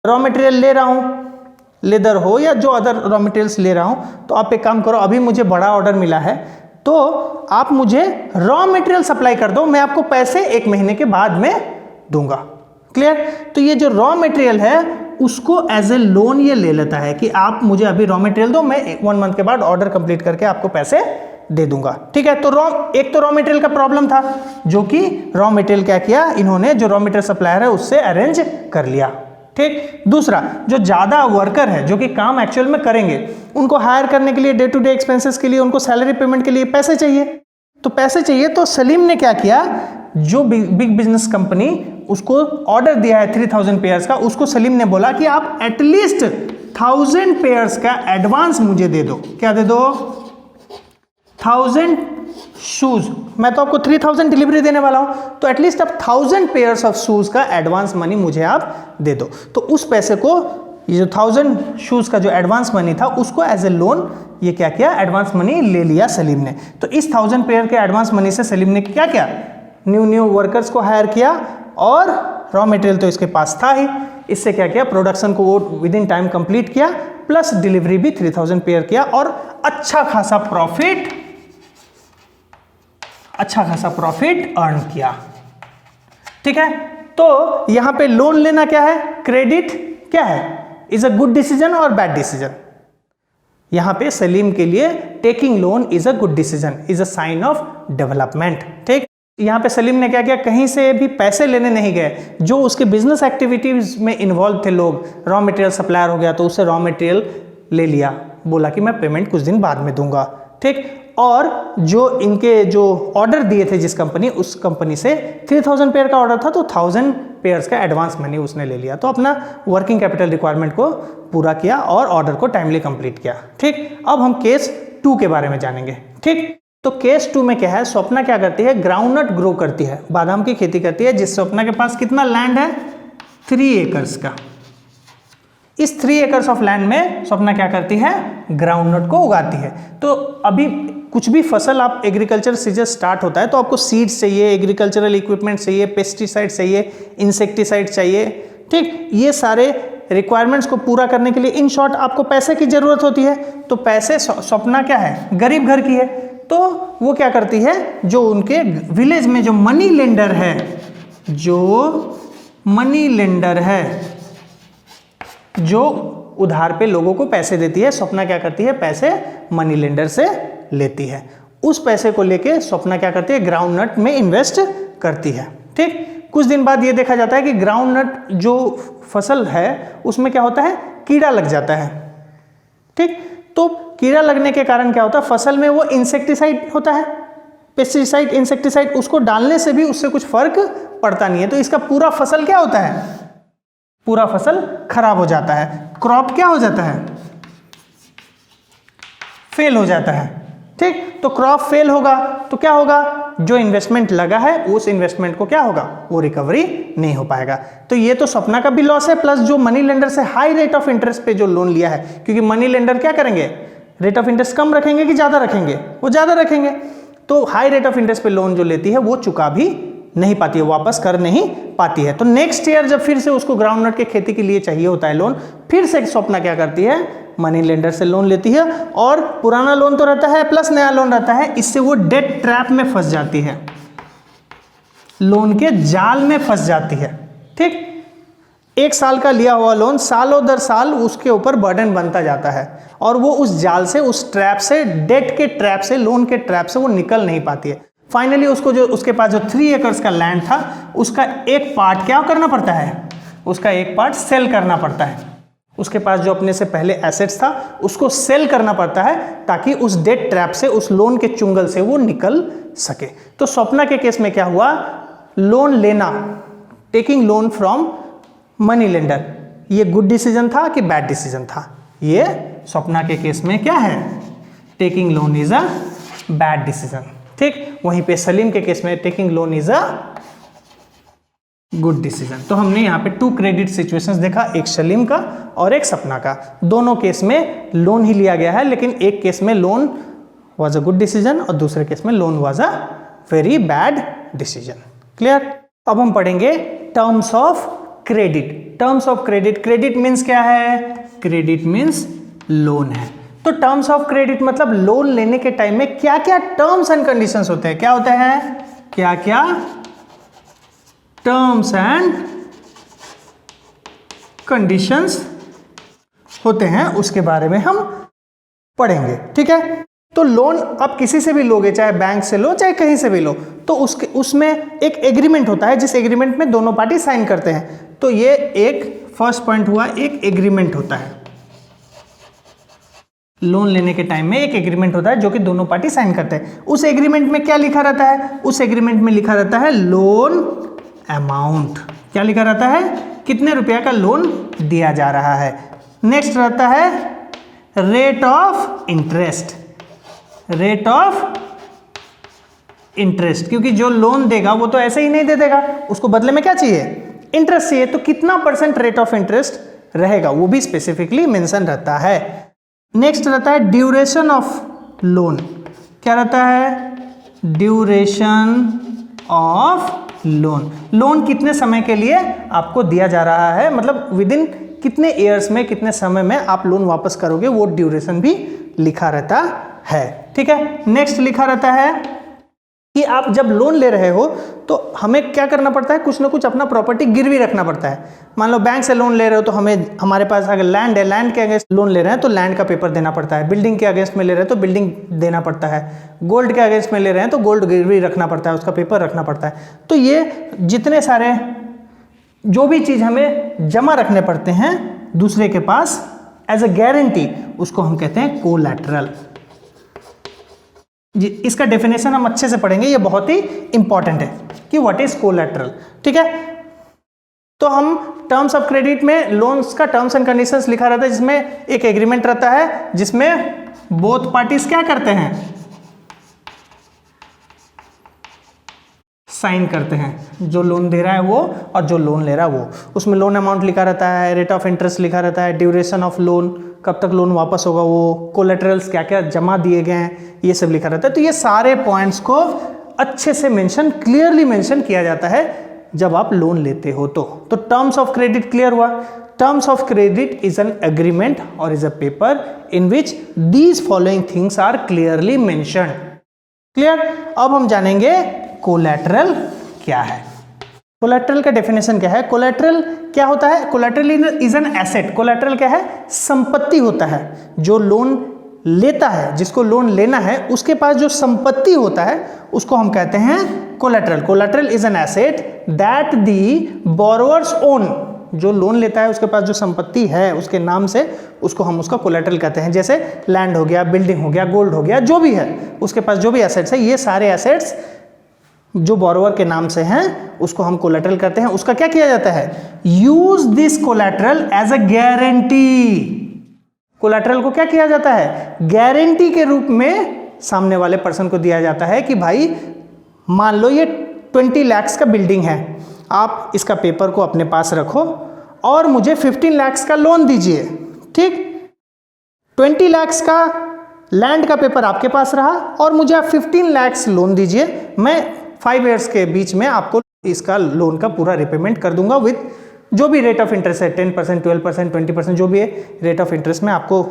रॉ मटेरियल ले रहा हूँ, लेदर हो या जो अदर रॉ मटेरियल्स ले रहा हूँ, तो आप एक काम करो, अभी मुझे बड़ा ऑर्डर मिला है तो आप मुझे रॉ मटेरियल सप्लाई कर दो, मैं आपको पैसे 1 महीने के बाद में दूंगा। क्लियर? तो ये जो रॉ मटेरियल है उसको एज ए लोन ये ले लेता है कि आप मुझे अभी रॉ मटेरियल दो, मैं 1 मंथ के बाद ऑर्डर कंप्लीट करके आपको पैसे दे दूंगा। ठीक है, तो एक तो रॉ मटेरियल का प्रॉब्लम था जो कि रॉ मटेरियल क्या किया इन्होंने, जो रॉ मटेरियल सप्लायर है उससे अरेंज कर लिया। ठीक, दूसरा जो ज़्यादा वर्कर है जो कि काम एक्चुअल में करेंगे उनको हायर करने के लिए, डे टू डे एक्सपेंसेस के लिए, उनको सैलरी पेमेंट के लिए पैसे चाहिए। तो पैसे चाहिए तो सलीम ने क्या किया, जो बिग बिजनेस कंपनी उसको ऑर्डर दिया है 3000 पेयर्स का, उसको सलीम ने बोला कि आप एटलीस्ट 1000 पेयर्स का एडवांस मुझे दे दो। क्या दे दो, 1000 शूज, मैं तो आपको 3000 डिलीवरी देने वाला हूं तो एटलीस्ट आप 1000 पेयर्स ऑफ शूज का एडवांस मनी मुझे आप दे दो। तो उस पैसे को, ये जो 1000 शूज का जो एडवांस मनी था उसको एज ए लोन ये क्या किया, एडवांस मनी ले लिया सलीम ने। तो इस 1000 पेयर के एडवांस मनी से सलीम ने क्या किया, न्यू वर्कर्स को हायर किया और रॉ मटेरियल तो इसके पास था ही, इससे क्या किया, प्रोडक्शन को वो विद इन टाइम कंप्लीट किया, प्लस डिलीवरी भी 3000 पेयर किया और अच्छा खासा प्रॉफिट अर्न किया। ठीक है, तो यहां पे लोन लेना क्या है, क्रेडिट क्या है, इज अ गुड डिसीजन और बैड डिसीजन। यहां पे सलीम के लिए taking loan is a good decision, is a sign of development. ठीक, यहां पे सलीम ने क्या किया, कहीं से भी पैसे लेने नहीं गए, जो उसके बिजनेस एक्टिविटीज में इन्वॉल्व थे लोग, रॉ मटेरियल सप्लायर हो गया तो उससे रॉ मटेरियल ले लिया, बोला कि मैं पेमेंट कुछ दिन बाद में दूंगा। ठीक, और जो इनके जो ऑर्डर दिए थे जिस कंपनी, उस कंपनी से 3000 पेयर का ऑर्डर था तो 1000 पेयर्स का एडवांस मनी उसने ले लिया, तो अपना वर्किंग कैपिटल रिक्वायरमेंट को पूरा किया और ऑर्डर को टाइमली कंप्लीट किया। ठीक, अब हम केस 2 के बारे में जानेंगे। ठीक, तो केस 2 में क्या है, स्वप्ना क्या करती है, ग्राउंडनट ग्रो करती है, बादाम की खेती करती है, जिस स्वप्ना के पास कितना लैंड है, 3 एकर्स का। इस 3 एकर्स ऑफ लैंड में स्वप्ना क्या करती है, ग्राउंडनट को उगाती है। तो अभी कुछ भी फसल आप एग्रीकल्चर से जब स्टार्ट होता है तो आपको सीड्स चाहिए, एग्रीकल्चरल इक्विपमेंट चाहिए, पेस्टिसाइड चाहिए, इंसेक्टिसाइड चाहिए। ठीक, ये सारे रिक्वायरमेंट्स को पूरा करने के लिए इन शॉर्ट आपको पैसे की जरूरत होती है। तो पैसे, स्वप्ना क्या है, गरीब घर की है, तो वो क्या करती है, जो उनके विलेज में जो मनी लेंडर है, जो उधार पे लोगों को पैसे देती है, स्वप्ना क्या करती है, पैसे मनी लेंडर से लेती है। उस पैसे को लेके स्वप्ना क्या करती है, ग्राउंडनट में इन्वेस्ट करती है। ठीक, कुछ दिन बाद ये देखा जाता है कि ग्राउंडनट जो फसल है उसमें क्या होता है, कीड़ा लग जाता है। ठीक, तो कीड़ा लगने के कारण क्या होता है, फसल में वो इंसेक्टिसाइड होता है, पेस्टिसाइड, इंसेक्टिसाइड, उसको डालने से भी उससे कुछ फर्क पड़ता नहीं है, तो इसका पूरा फसल क्या होता है, पूरा फसल खराब हो जाता है, क्रॉप क्या हो जाता है, फेल हो जाता है। ठीक, तो क्रॉप फेल होगा तो क्या होगा, जो इन्वेस्टमेंट लगा है उस इन्वेस्टमेंट को क्या होगा, वो रिकवरी नहीं हो पाएगा। तो ये तो स्वप्ना का भी लॉस है, प्लस जो मनी लेंडर से हाई रेट ऑफ इंटरेस्ट पे जो लोन लिया है, क्योंकि मनी लेंडर क्या करेंगे, रेट ऑफ इंटरेस्ट कम रखेंगे कि ज़्यादा रखेंगे, वो ज़्यादा रखेंगे, तो हाई रेट ऑफ इंटरेस्ट पे लोन जो लेती है वो चुका भी नहीं पाती है, वापस कर नहीं पाती है। तो नेक्स्ट ईयर जब फिर से उसको ग्राउंडनट के खेती के लिए चाहिए होता है लोन, फिर से स्वप्ना क्या करती है, मनी लेंडर से लोन लेती है, और पुराना लोन तो रहता है प्लस नया लोन रहता है, इससे वो डेट ट्रैप में फंस जाती है, लोन के जाल में फंस जाती है। ठीक, 1 साल का लिया हुआ लोन सालों दर साल उसके ऊपर बर्डन बनता जाता है, और वो उस जाल से, उस ट्रैप से, डेट के ट्रैप से, लोन के ट्रैप से वो निकल नहीं पाती है। फाइनली उसको जो उसके पास जो 3 एकर्स का लैंड था, उसका एक पार्ट क्या करना पड़ता है, उसका एक पार्ट सेल करना पड़ता है। उसके पास जो अपने से पहले एसेट्स था उसको सेल करना पड़ता है, ताकि उस डेट ट्रैप से, उस लोन के चुंगल से वो निकल सके। तो स्वप्ना के केस में क्या हुआ, लोन लेना, taking loan from money lender, ये गुड डिसीजन था कि बैड डिसीजन था, ये स्वप्ना के केस में क्या है, taking loan is a bad decision. ठीक, वहीं पे सलीम के केस में taking loan is a good decision. तो हमने यहाँ पे 2 क्रेडिट सिचुएशंस देखा, एक सलीम का और एक सपना का। दोनों केस में लोन ही लिया गया है, लेकिन एक केस में loan was a good decision और दूसरे केस में loan was a very bad decision. Clear. अब हम पढ़ेंगे terms of credit. Terms of credit, credit means क्या है, क्रेडिट मीन्स लोन है। तो टर्म्स ऑफ क्रेडिट मतलब लोन लेने के टाइम में क्या क्या टर्म्स एंड कंडीशंस होते हैं, क्या होते हैं, क्या क्या टर्म्स एंड कंडीशंस होते हैं, उसके बारे में हम पढ़ेंगे। ठीक है, तो लोन आप किसी से भी लोगे, चाहे बैंक से लो चाहे कहीं से भी लो, तो उसमें एक एग्रीमेंट होता है, जिस एग्रीमेंट में दोनों पार्टी साइन करते हैं। तो ये एक फर्स्ट पॉइंट हुआ, एक एग्रीमेंट होता है। लोन लेने के टाइम में एक एग्रीमेंट होता है जो कि दोनों पार्टी साइन करते हैं। उस एग्रीमेंट में क्या लिखा रहता है, उस एग्रीमेंट में लिखा रहता है लोन अमाउंट। क्या लिखा रहता है, कितने रुपया का लोन दिया जा रहा है। नेक्स्ट रहता है rate of interest, rate of interest, क्योंकि जो लोन देगा वो तो ऐसे ही नहीं दे देगा, उसको बदले में क्या चाहिए, इंटरेस्ट चाहिए। तो कितना % रेट ऑफ इंटरेस्ट रहेगा वो भी स्पेसिफिकली मेंशन रहता है। नेक्स्ट रहता है ड्यूरेशन ऑफ लोन। क्या रहता है, ड्यूरेशन ऑफ लोन कितने समय के लिए आपको दिया जा रहा है, मतलब विद इन कितने ईयर्स में, कितने समय में आप लोन वापस करोगे, वो ड्यूरेशन भी लिखा रहता है। ठीक है, नेक्स्ट लिखा रहता है कि आप जब लोन ले रहे हो तो हमें क्या करना पड़ता है, कुछ ना कुछ अपना प्रॉपर्टी गिरवी रखना पड़ता है। मान लो बैंक से लोन ले रहे हो तो हमारे पास अगर लैंड है, लैंड के अगेंस्ट लोन ले रहे हैं तो लैंड का पेपर देना पड़ता है। बिल्डिंग के अगेंस्ट में ले रहे हैं तो बिल्डिंग देना पड़ता है। गोल्ड के अगेंस्ट में ले रहे हैं तो गोल्ड गिरवी रखना पड़ता है, उसका पेपर रखना पड़ता है। तो ये जितने सारे जो भी चीज़ हमें जमा रखने पड़ते हैं दूसरे के पास एज अ गारंटी, उसको हम कहते हैं कोलैटरल। इसका डेफिनेशन हम अच्छे से पढ़ेंगे, ये बहुत ही इंपॉर्टेंट है कि व्हाट इज कोलैटरल। ठीक है, तो हम टर्म्स ऑफ क्रेडिट में लोन्स का टर्म्स एंड कंडीशंस लिखा रहता है, जिसमें एक एग्रीमेंट रहता है जिसमें बोथ पार्टीज क्या करते हैं, साइन करते हैं। जो लोन दे रहा है वो और जो लोन ले रहा है वो, उसमें लोन अमाउंट लिखा रहता है, रेट ऑफ इंटरेस्ट लिखा रहता है, ड्यूरेशन ऑफ लोन, कब तक लोन वापस होगा, वो कोलैटरल्स क्या क्या जमा दिए गए हैं, ये सब लिखा रहता है। तो ये सारे पॉइंट्स को अच्छे से मेंशन, क्लियरली मेंशन किया जाता है जब आप लोन लेते हो। तो टर्म्स ऑफ क्रेडिट क्लियर हुआ। Terms of credit is an agreement और is a paper in which these following things are clearly mentioned. Clear. अब हम जानेंगे कोलैटरल क्या है। कोलैटरल का डेफिनेशन क्या है, कोलैटरल क्या होता है, collateral is an asset. Collateral क्या है, संपत्ति होता है। जो लोन लेता है, जिसको लोन लेना है, उसके पास जो संपत्ति होता है उसको हम कहते हैं collateral. Collateral is an asset that the borrowers own. जो लोन लेता है उसके पास जो संपत्ति है उसके नाम से, उसको हम उसका कोलैटरल कहते हैं। जैसे लैंड हो गया, बिल्डिंग हो गया, गोल्ड हो गया, जो भी है उसके पास जो भी एसेट्स है, ये सारे एसेट्स जो बोरोवर के नाम से हैं उसको हम कोलैटरल करते हैं। उसका क्या किया जाता है, use this collateral as a guarantee. Collateral को क्या किया जाता है, गारंटी के रूप में सामने वाले पर्सन को दिया जाता है कि भाई मान लो ये 20 लाख का बिल्डिंग है, आप इसका पेपर को अपने पास रखो और मुझे 15 लाख का लोन दीजिए। ठीक, 20 लाख का लैंड का पेपर आपके पास रहा और मुझे आप 15 लाख लोन दीजिए। मैं 5 ईयर्स के बीच में आपको इसका लोन का पूरा रिपेमेंट कर दूंगा विद जो भी रेट ऑफ इंटरेस्ट है, 10%, 12%, 20%, जो भी है रेट ऑफ इंटरेस्ट में आपको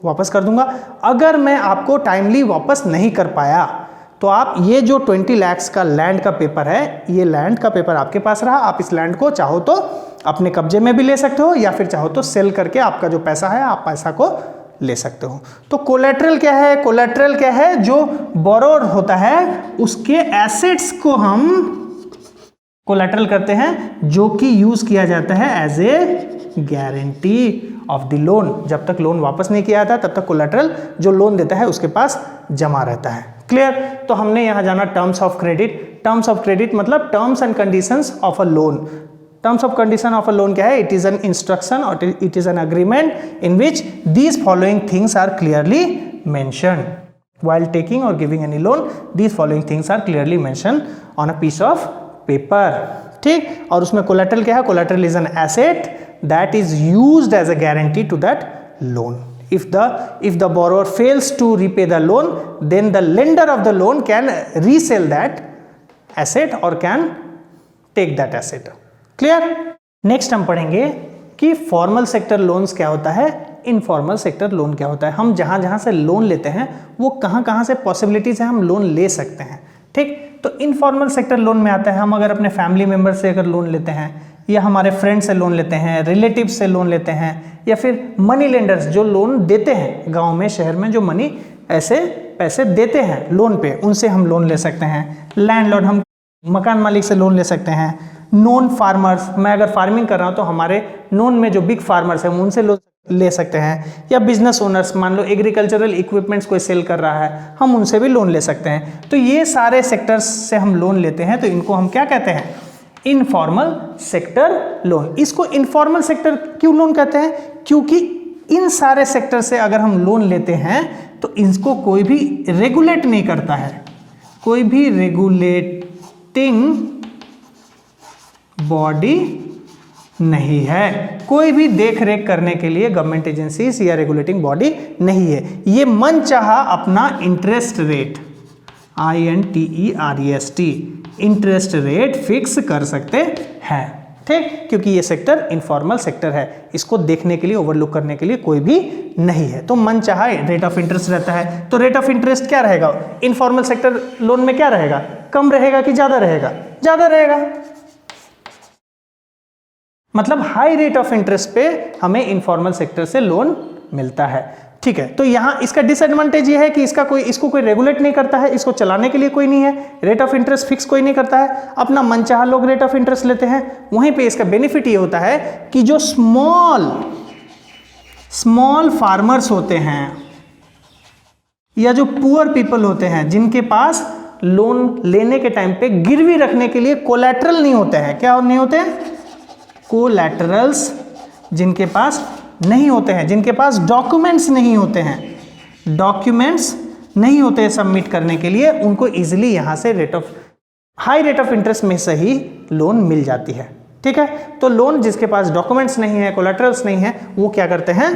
वापस कर दूंगा। अगर मैं आपको टाइमली वापस नहीं कर पाया तो आप ये जो 20 लाख का लैंड का पेपर है, ये लैंड का पेपर आपके पास रहा, आप इस लैंड को चाहो तो अपने कब्जे में भी ले सकते हो या फिर चाहो तो सेल करके आपका जो पैसा है आप पैसा को ले सकते हो। तो कोलैटरल क्या है, कोलैटरल क्या है, जो बोरोवर होता है उसके एसेट्स को हम कोलैटरल करते हैं, जो कि यूज किया जाता है as a guarantee of the loan. जब तक लोन वापस नहीं किया जाता तब तक कोलैटरल जो लोन देता है उसके पास जमा रहता है। क्लियर। तो हमने यहां जाना terms of credit. Terms of credit मतलब terms and conditions of a loan. Terms of condition of a loan क्या है, इट इज एन इंस्ट्रक्शन और it is an agreement in which these following things are clearly mentioned while taking or giving any loan. These following things are clearly mentioned on a piece of paper. ठीक, और उसमें collateral क्या है, collateral is an asset that is used as a guarantee to that loan. If the borrower fails to repay the loan, then the lender of the loan can resell that asset or can take that asset. Clear? Next हम पढ़ेंगे कि formal sector loans क्या होता है, informal sector loan क्या होता है। हम जहाँ जहाँ से लोन लेते हैं वो कहाँ कहाँ से पॉसिबिलिटीज है हम लोन ले सकते हैं। ठीक, तो इनफॉर्मल सेक्टर लोन में आता है हम अगर अपने फैमिली मेम्बर से अगर लोन लेते हैं या हमारे फ्रेंड से लोन लेते हैं, रिलेटिव से लोन लेते हैं, या फिर मनी लेंडर्स जो लोन देते हैं गांव में शहर में, जो मनी ऐसे पैसे देते हैं लोन पे, उनसे हम लोन ले सकते हैं। लैंडलॉर्ड, हम मकान मालिक से लोन ले सकते हैं। नॉन फार्मर्स, मैं अगर फार्मिंग कर रहा हूँ तो हमारे नॉन में जो बिग फार्मर्स हैं हम उनसे लोन ले सकते हैं। या बिजनेस ओनर्स, मान लो एग्रीकल्चरल इक्विपमेंट्स कोई सेल कर रहा है, हम उनसे भी लोन ले सकते हैं। तो ये सारे सेक्टर्स से हम लोन लेते हैं, तो इनको हम क्या कहते हैं, इनफॉर्मल सेक्टर लोन। इसको इनफॉर्मल सेक्टर क्यों लोन कहते हैं, क्योंकि इन सारे सेक्टर से अगर हम लोन लेते हैं तो इनको कोई भी रेगुलेट नहीं करता है, कोई भी रेगुलेटिंग बॉडी नहीं है, कोई भी देख रेख करने के लिए गवर्नमेंट एजेंसीज या रेगुलेटिंग बॉडी नहीं है। ये मनचाहा अपना interest rate, INTEREST, interest rate fix कर सकते हैं, ठीक, क्योंकि ये सेक्टर इनफॉर्मल सेक्टर है, इसको देखने के लिए, ओवरलुक करने के लिए कोई भी नहीं है। तो मन चाहा रेट ऑफ इंटरेस्ट रहता है, तो रेट ऑफ इंटरेस्ट क्या रहेगा इनफॉर्मल सेक्टर लोन में, क्या रहेगा, कम रहेगा कि ज्यादा रहेगा, ज्यादा रहेगा। मतलब हाई रेट ऑफ इंटरेस्ट पे हमें इनफॉर्मल सेक्टर से लोन मिलता है, ठीक है। तो यहाँ इसका डिसएडवांटेज ये है कि इसको कोई रेगुलेट नहीं करता है, इसको चलाने के लिए कोई नहीं है, रेट ऑफ इंटरेस्ट फिक्स कोई नहीं करता है, अपना मनचाहा लोग रेट ऑफ इंटरेस्ट लेते हैं। वहीं पे इसका बेनिफिट ये होता है कि जो स्मॉल फार्मर्स होते हैं या जो पुअर पीपल होते हैं, जिनके पास लोन लेने के टाइम पे गिरवी रखने के लिए कोलैटरल नहीं होते हैं, क्या नहीं होते हैं, कोलैटरल्स जिनके पास नहीं होते हैं, जिनके पास डॉक्यूमेंट्स नहीं होते हैं, डॉक्यूमेंट्स नहीं होते हैं सबमिट करने के लिए, उनको इजीली यहां से हाई रेट ऑफ इंटरेस्ट में से ही लोन मिल जाती है, ठीक है। तो लोन जिसके पास डॉक्यूमेंट्स नहीं है, कोलैटरल्स नहीं है, वो क्या करते हैं,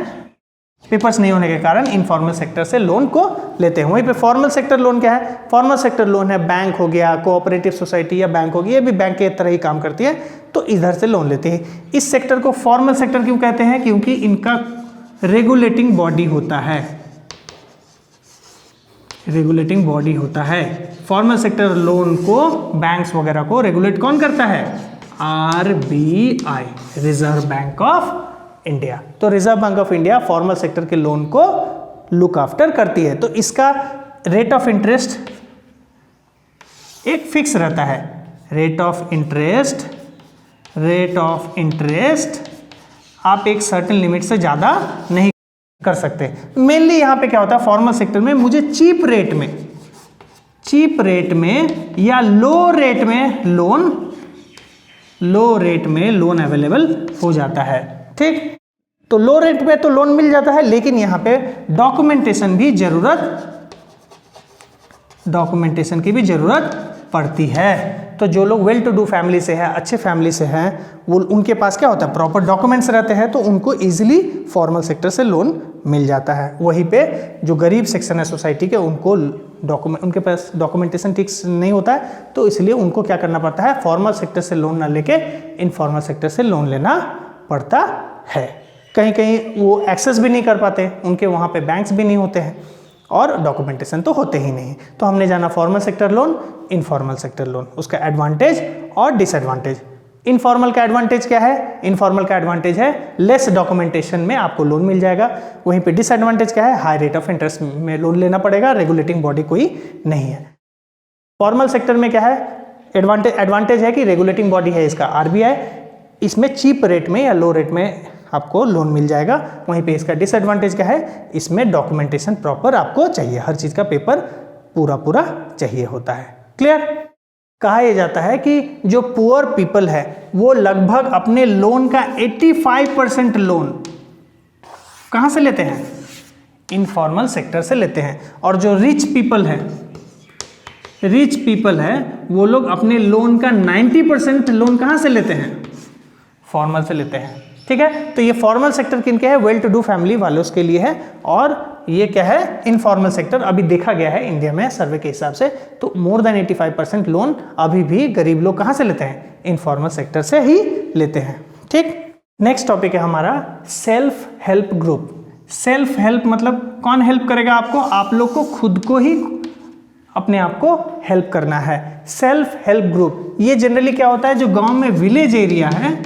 पेपर्स नहीं होने के कारण इनफॉर्मल सेक्टर से लोन को लेते हैं। वहीं पे फॉर्मल सेक्टर लोन क्या है, फॉर्मल सेक्टर लोन है बैंक हो गया, कोऑपरेटिव सोसाइटी या बैंक होगी, ये भी बैंक के तरह ही काम करती है, तो इधर से लोन लेते हैं। इस सेक्टर को फॉर्मल सेक्टर क्यों कहते हैं, क्योंकि इनका रेगुलेटिंग बॉडी होता है, रेगुलेटिंग बॉडी होता है। फॉर्मल सेक्टर लोन को, बैंक्स वगैरह को रेगुलेट कौन करता है, RBI, Reserve Bank of India. तो Reserve Bank of India formal sector के लोन को लुक आफ्टर करती है। तो इसका रेट ऑफ इंटरेस्ट एक फिक्स रहता है, रेट ऑफ इंटरेस्ट आप एक सर्टेन लिमिट से ज़्यादा नहीं कर सकते। मेनली यहाँ पे क्या होता है, फॉर्मल सेक्टर में मुझे चीप रेट में या लो रेट में लोन अवेलेबल हो जाता है, ठीक। तो लो रेट में तो लोन मिल जाता है, लेकिन यहाँ पे डॉक्यूमेंटेशन की भी जरूरत पड़ती है। तो जो लोग वेल टू डू फैमिली से है, अच्छे फैमिली से हैं, वो उनके पास क्या होता है, प्रॉपर डॉक्यूमेंट्स रहते हैं, तो उनको इजीली फॉर्मल सेक्टर से लोन मिल जाता है। वहीं पे जो गरीब सेक्शन है सोसाइटी के, उनके पास डॉक्यूमेंटेशन ठीक नहीं होता है, तो इसलिए उनको क्या करना पड़ता है, फॉर्मल सेक्टर से लोन ना लेके इनफॉर्मल सेक्टर से लोन लेना पड़ता है। कहीं कहीं वो एक्सेस भी नहीं कर पाते, उनके वहाँ पे बैंक्स भी नहीं होते हैं और डॉक्यूमेंटेशन तो होते ही नहीं। तो हमने जाना formal sector loan, informal sector loan, उसका एडवांटेज और डिसएडवांटेज। इनफॉर्मल का एडवांटेज क्या है, इनफॉर्मल का एडवांटेज है लेस डॉक्यूमेंटेशन में आपको लोन मिल जाएगा। वहीं पे डिसएडवांटेज क्या है, हाई रेट ऑफ इंटरेस्ट में लोन लेना पड़ेगा, रेगुलेटिंग बॉडी कोई नहीं है। फॉर्मल सेक्टर में क्या है, एडवांटेज है कि रेगुलेटिंग बॉडी है इसका RBI, इसमें चीप रेट में या लो रेट में आपको लोन मिल जाएगा। वहीं पे इसका डिसएडवांटेज क्या है, इसमें डॉक्यूमेंटेशन प्रॉपर आपको चाहिए, हर चीज़ का पेपर पूरा चाहिए होता है। क्लियर। कहा यह जाता है कि जो पुअर पीपल है वो लगभग अपने लोन का 85% लोन कहाँ से लेते हैं, इनफॉर्मल सेक्टर से लेते हैं। और जो रिच पीपल है वो लोग अपने लोन का 90% लोन कहाँ से लेते हैं, फॉर्मल से लेते हैं, ठीक है। तो ये फॉर्मल सेक्टर किनके है, वेल टू डू फैमिली वालों के लिए है। और ये क्या है, इनफॉर्मल सेक्टर। अभी देखा गया है इंडिया में सर्वे के हिसाब से, तो मोर देन 85% लोन अभी भी गरीब लोग कहाँ से लेते हैं, इनफॉर्मल सेक्टर से ही लेते हैं, ठीक। नेक्स्ट टॉपिक है हमारा self help group. Self help मतलब कौन हेल्प करेगा आपको, आप लोग को खुद को ही अपने आप को हेल्प करना है। सेल्फ हेल्प ग्रुप ये जनरली क्या होता है, जो गांव में विलेज एरिया है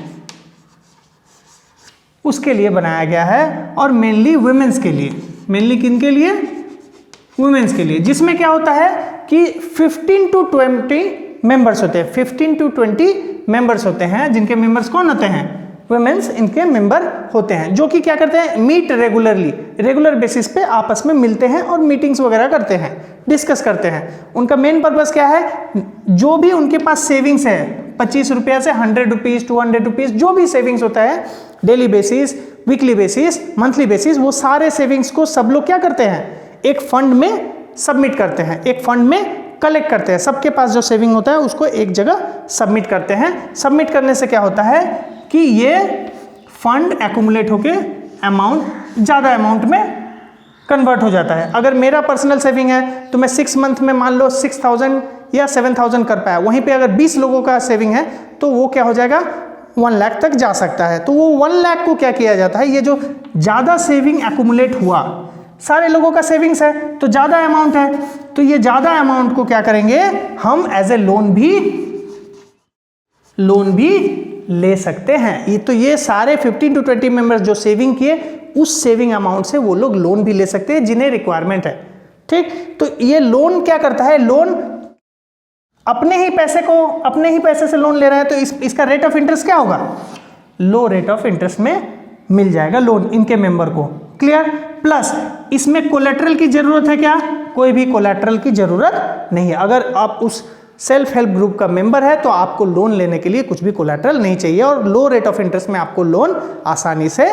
उसके लिए बनाया गया है, और मेनली वुमेन्स के लिए। मेनली किनके लिए, वुमेन्स के लिए, जिसमें क्या होता है कि 15 to 20 मेंबर्स होते हैं, 15 to 20 मेंबर्स होते हैं, जिनके मेंबर्स कौन होते हैं, वुमेन्स इनके मेंबर होते हैं, जो कि क्या करते हैं, मीट रेगुलर बेसिस पे आपस में मिलते हैं और मीटिंग्स वगैरह करते हैं, डिस्कस करते हैं। उनका मेन पर्पस क्या है, जो भी उनके पास सेविंग्स है, 25 रुपया से 100 रुपीज़ 200 रुपीज़ जो भी सेविंग्स होता है, daily basis, weekly basis, monthly basis, वो सारे सेविंग्स को सब लोग क्या करते हैं, एक फंड में सबमिट करते हैं, एक फंड में कलेक्ट करते हैं। सबके पास जो सेविंग होता है उसको एक जगह सबमिट करते हैं। सबमिट करने से क्या होता है कि ये फंड एक्यूमुलेट होके ज़्यादा अमाउंट में कन्वर्ट हो जाता है। अगर मेरा पर्सनल सेविंग है तो मैं 6 मंथ में मान लो 6,000 या 7,000 कर पाया, वहीं पे अगर 20 लोगों का सेविंग है तो वो क्या हो जाएगा 1 लाख तक जा सकता है। तो वो 1 लाख को क्या किया जाता है, ये जो ज़्यादा सेविंग एक्यूमुलेट हुआ, सारे लोगों का सेविंग्स है तो ज़्यादा अमाउंट है, तो ये ज़्यादा अमाउंट को क्या करेंगे हम एज ए लोन भी ले सकते हैं। ये तो ये सारे 15 to 20 मेंबर्स जो सेविंग किए उस सेविंग अमाउंट से वो लोग लोन भी ले सकते हैं जिन्हें रिक्वायरमेंट है। ठीक, तो ये लोन क्या करता है, लोन अपने ही पैसे से लोन ले रहा है तो इसका रेट ऑफ इंटरेस्ट क्या होगा, लो रेट ऑफ इंटरेस्ट में मिल जाएगा लोन इनके मेंबर को। क्लियर, प्लस इसमें कोलैटरल की जरूरत है क्या, कोई भी कोलैटरल की जरूरत नहीं है। अगर आप उस सेल्फ हेल्प ग्रुप का मेंबर है तो आपको लोन लेने के लिए कुछ भी कोलैटरल नहीं चाहिए और लो रेट ऑफ इंटरेस्ट में आपको लोन आसानी से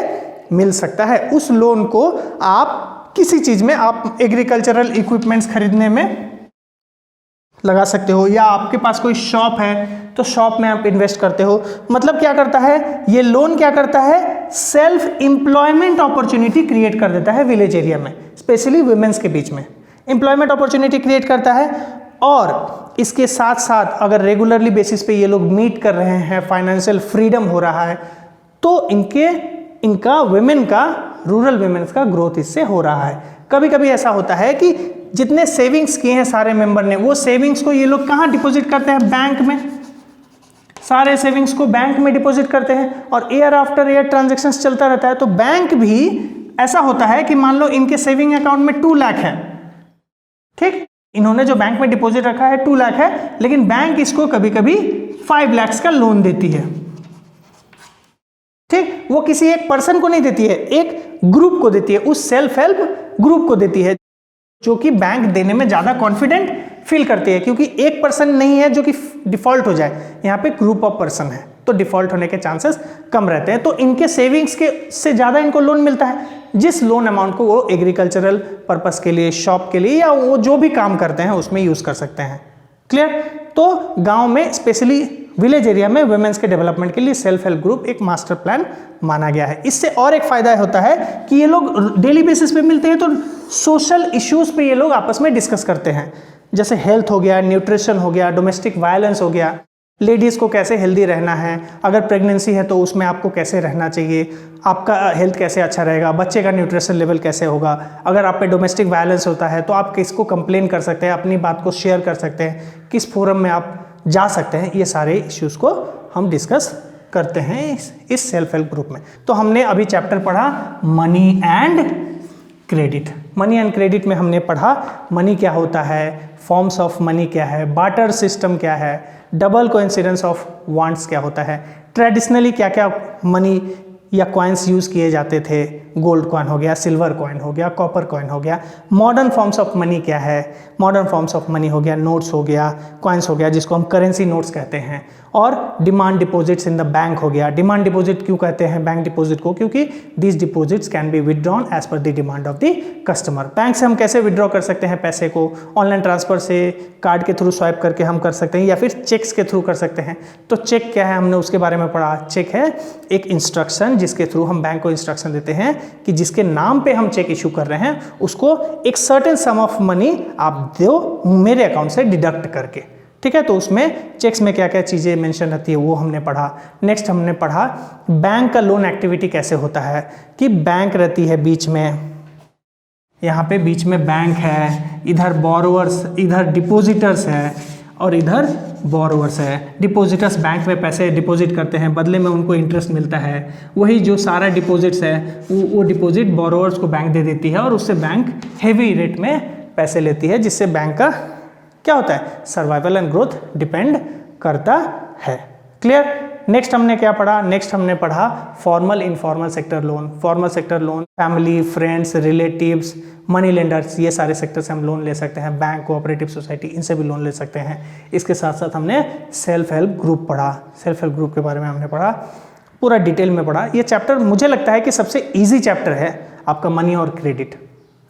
मिल सकता है। उस लोन को आप किसी चीज में, आप एग्रीकल्चरल इक्विपमेंट्स खरीदने में लगा सकते हो, या आपके पास कोई शॉप है तो शॉप में आप इन्वेस्ट करते हो। मतलब क्या करता है ये लोन, क्या करता है सेल्फ एम्प्लॉयमेंट अपॉर्चुनिटी क्रिएट कर देता है विलेज एरिया में, स्पेशली वुमेन्स के बीच में एम्प्लॉयमेंट अपॉर्चुनिटी क्रिएट करता है। और इसके साथ साथ अगर रेगुलरली बेसिस पे ये लोग मीट कर रहे हैं, फाइनेंशियल फ्रीडम हो रहा है, तो इनका वुमेन का, रूरल वुमेन्स का ग्रोथ इससे हो रहा है। कभी कभी ऐसा होता है कि जितने सेविंग्स किए हैं सारे मेंबर ने, वो सेविंग्स को ये लोग कहाँ डिपॉजिट करते हैं, बैंक में। सारे सेविंग्स को बैंक में डिपॉजिट करते हैं और ईयर आफ्टर ईयर ट्रांजैक्शंस चलता रहता है। तो बैंक भी ऐसा होता है कि मान लो इनके सेविंग अकाउंट में 2 लाख है, ठीक, इन्होंने जो बैंक में डिपॉजिट रखा है 2 लाख है, लेकिन बैंक इसको कभी कभी 5 लाख का लोन देती है। ठीक, वो किसी एक पर्सन को नहीं देती है, एक ग्रुप को देती है, उस सेल्फ हेल्प ग्रुप को देती है, जो कि बैंक देने में ज्यादा कॉन्फिडेंट फील करती है, क्योंकि एक पर्सन नहीं है जो कि डिफॉल्ट हो जाए, यहाँ पे ग्रुप ऑफ पर्सन है तो डिफॉल्ट होने के चांसेस कम रहते हैं। तो इनके सेविंग्स के से ज्यादा इनको लोन मिलता है, जिस लोन अमाउंट को वो एग्रीकल्चरल पर्पस के लिए, शॉप के लिए, या वो जो भी काम करते हैं उसमें यूज कर सकते हैं। क्लियर, तो गांव में स्पेशली विलेज एरिया में वुमेन्स के डेवलपमेंट के लिए सेल्फ हेल्प ग्रुप एक मास्टर प्लान माना गया है। इससे और एक फायदा होता है कि ये लोग डेली बेसिस पे मिलते हैं तो सोशल इश्यूज पे ये लोग आपस में डिस्कस करते हैं, जैसे हेल्थ हो गया, न्यूट्रिशन हो गया, डोमेस्टिक वायलेंस हो गया, लेडीज़ को कैसे हेल्दी रहना है, अगर प्रेगनेंसी है तो उसमें आपको कैसे रहना चाहिए, आपका हेल्थ कैसे अच्छा रहेगा, बच्चे का न्यूट्रिशन लेवल कैसे होगा, अगर आप पे डोमेस्टिक वायलेंस होता है तो आप किसको कंप्लेन कर सकते हैं, अपनी बात को शेयर कर सकते हैं, किस फोरम में आप जा सकते हैं, ये सारे इश्यूज़ को हम डिस्कस करते हैं इस सेल्फ हेल्प ग्रुप में। तो हमने अभी चैप्टर पढ़ा money and credit. Money and credit में हमने पढ़ा मनी क्या होता है, फॉर्म्स ऑफ मनी क्या है, बार्टर सिस्टम क्या है, डबल कोइंसिडेंस ऑफ वांट्स क्या होता है, ट्रेडिशनली क्या क्या मनी या कॉइन्स यूज़ किए जाते थे, गोल्ड कॉइन हो गया, सिल्वर कॉइन हो गया, कॉपर कॉइन हो गया, मॉडर्न फॉर्म्स ऑफ मनी क्या है, मॉडर्न फॉर्म्स ऑफ मनी हो गया, नोट्स हो गया, कॉइन्स हो गया जिसको हम करेंसी नोट्स कहते हैं, और demand deposits in the bank हो गया। डिमांड डिपॉजिट क्यों कहते हैं बैंक डिपॉजिट को, क्योंकि these deposits can be withdrawn as per the demand of the customer. Bank से हम कैसे विदड्रॉ कर सकते हैं पैसे को, ऑनलाइन ट्रांसफर से, कार्ड के थ्रू स्वाइप करके हम कर सकते हैं, या फिर चेक्स के थ्रू कर सकते हैं। तो चेक क्या है, हमने उसके बारे में पढ़ा। चेक है एक इंस्ट्रक्शन जिसके थ्रू हम बैंक को इंस्ट्रक्शन देते हैं कि जिसके नाम पे हम चेक इशू कर रहे हैं उसको एक सर्टेन सम ऑफ मनी आप दो मेरे अकाउंट से डिडक्ट करके। ठीक है, तो उसमें चेक्स में क्या क्या चीज़ें मेंशन रहती है वो हमने पढ़ा। नेक्स्ट हमने पढ़ा बैंक का लोन एक्टिविटी कैसे होता है, कि बैंक रहती है बीच में, यहाँ पे बीच में बैंक है, इधर बोरोवर्स, इधर डिपोजिटर्स है और इधर बोरोवर्स है। डिपोजिटर्स बैंक में पैसे डिपॉजिट करते हैं, बदले में उनको इंटरेस्ट मिलता है, वही जो सारा डिपॉजिट्स है वो डिपॉजिट बोरोवर्स को बैंक दे देती है और उससे बैंक हेवी रेट में पैसे लेती है, जिससे बैंक का क्या होता है, सर्वाइवल एंड ग्रोथ डिपेंड करता है। क्लियर। नेक्स्ट हमने क्या पढ़ा, नेक्स्ट हमने पढ़ा formal informal sector loan. Formal sector loan family, friends, relatives, money lenders, ये सारे सेक्टर से हम लोन ले सकते हैं। बैंक, कोऑपरेटिव सोसाइटी, इनसे भी लोन ले सकते हैं। इसके साथ साथ हमने सेल्फ हेल्प ग्रुप पढ़ा। सेल्फ हेल्प ग्रुप के बारे में हमने पढ़ा, पूरा डिटेल में पढ़ा। ये चैप्टर मुझे लगता है कि सबसे ईजी चैप्टर है आपका मनी और क्रेडिट।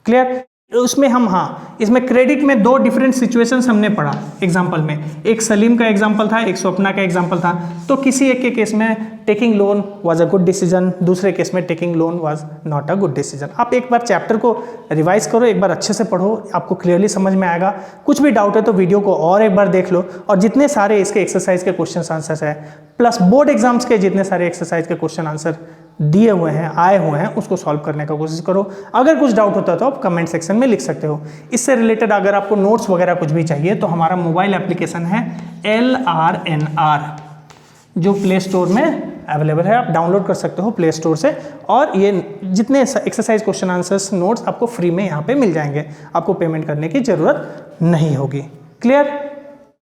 क्लियर। उसमें हम हाँ इसमें क्रेडिट में दो डिफरेंट सिचुएशंस हमने पढ़ा एग्जांपल में, एक सलीम का एग्जांपल था, एक स्वप्ना का एग्जांपल था। तो किसी एक के केस में taking loan was a good decision, दूसरे केस में taking loan was not a good decision. आप एक बार चैप्टर को रिवाइज करो, एक बार अच्छे से पढ़ो, आपको क्लियरली समझ में आएगा। कुछ भी डाउट है तो वीडियो को और एक बार देख लो, और जितने सारे इसके एक्सरसाइज के क्वेश्चन आंसर्स है प्लस बोर्ड एग्जाम्स के जितने सारे एक्सरसाइज के क्वेश्चन आंसर दिए हुए हैं, आए हुए हैं, उसको सॉल्व करने का कोशिश करो। अगर कुछ डाउट होता है तो आप कमेंट सेक्शन में लिख सकते हो। इससे रिलेटेड अगर आपको नोट्स वगैरह कुछ भी चाहिए तो हमारा मोबाइल एप्लीकेशन है LRNR, जो प्ले स्टोर में अवेलेबल है, आप डाउनलोड कर सकते हो प्ले स्टोर से। और ये जितने एक्सरसाइज क्वेश्चन आंसर्स नोट्स आपको फ्री में यहाँ पे मिल जाएंगे, आपको पेमेंट करने की ज़रूरत नहीं होगी। क्लियर?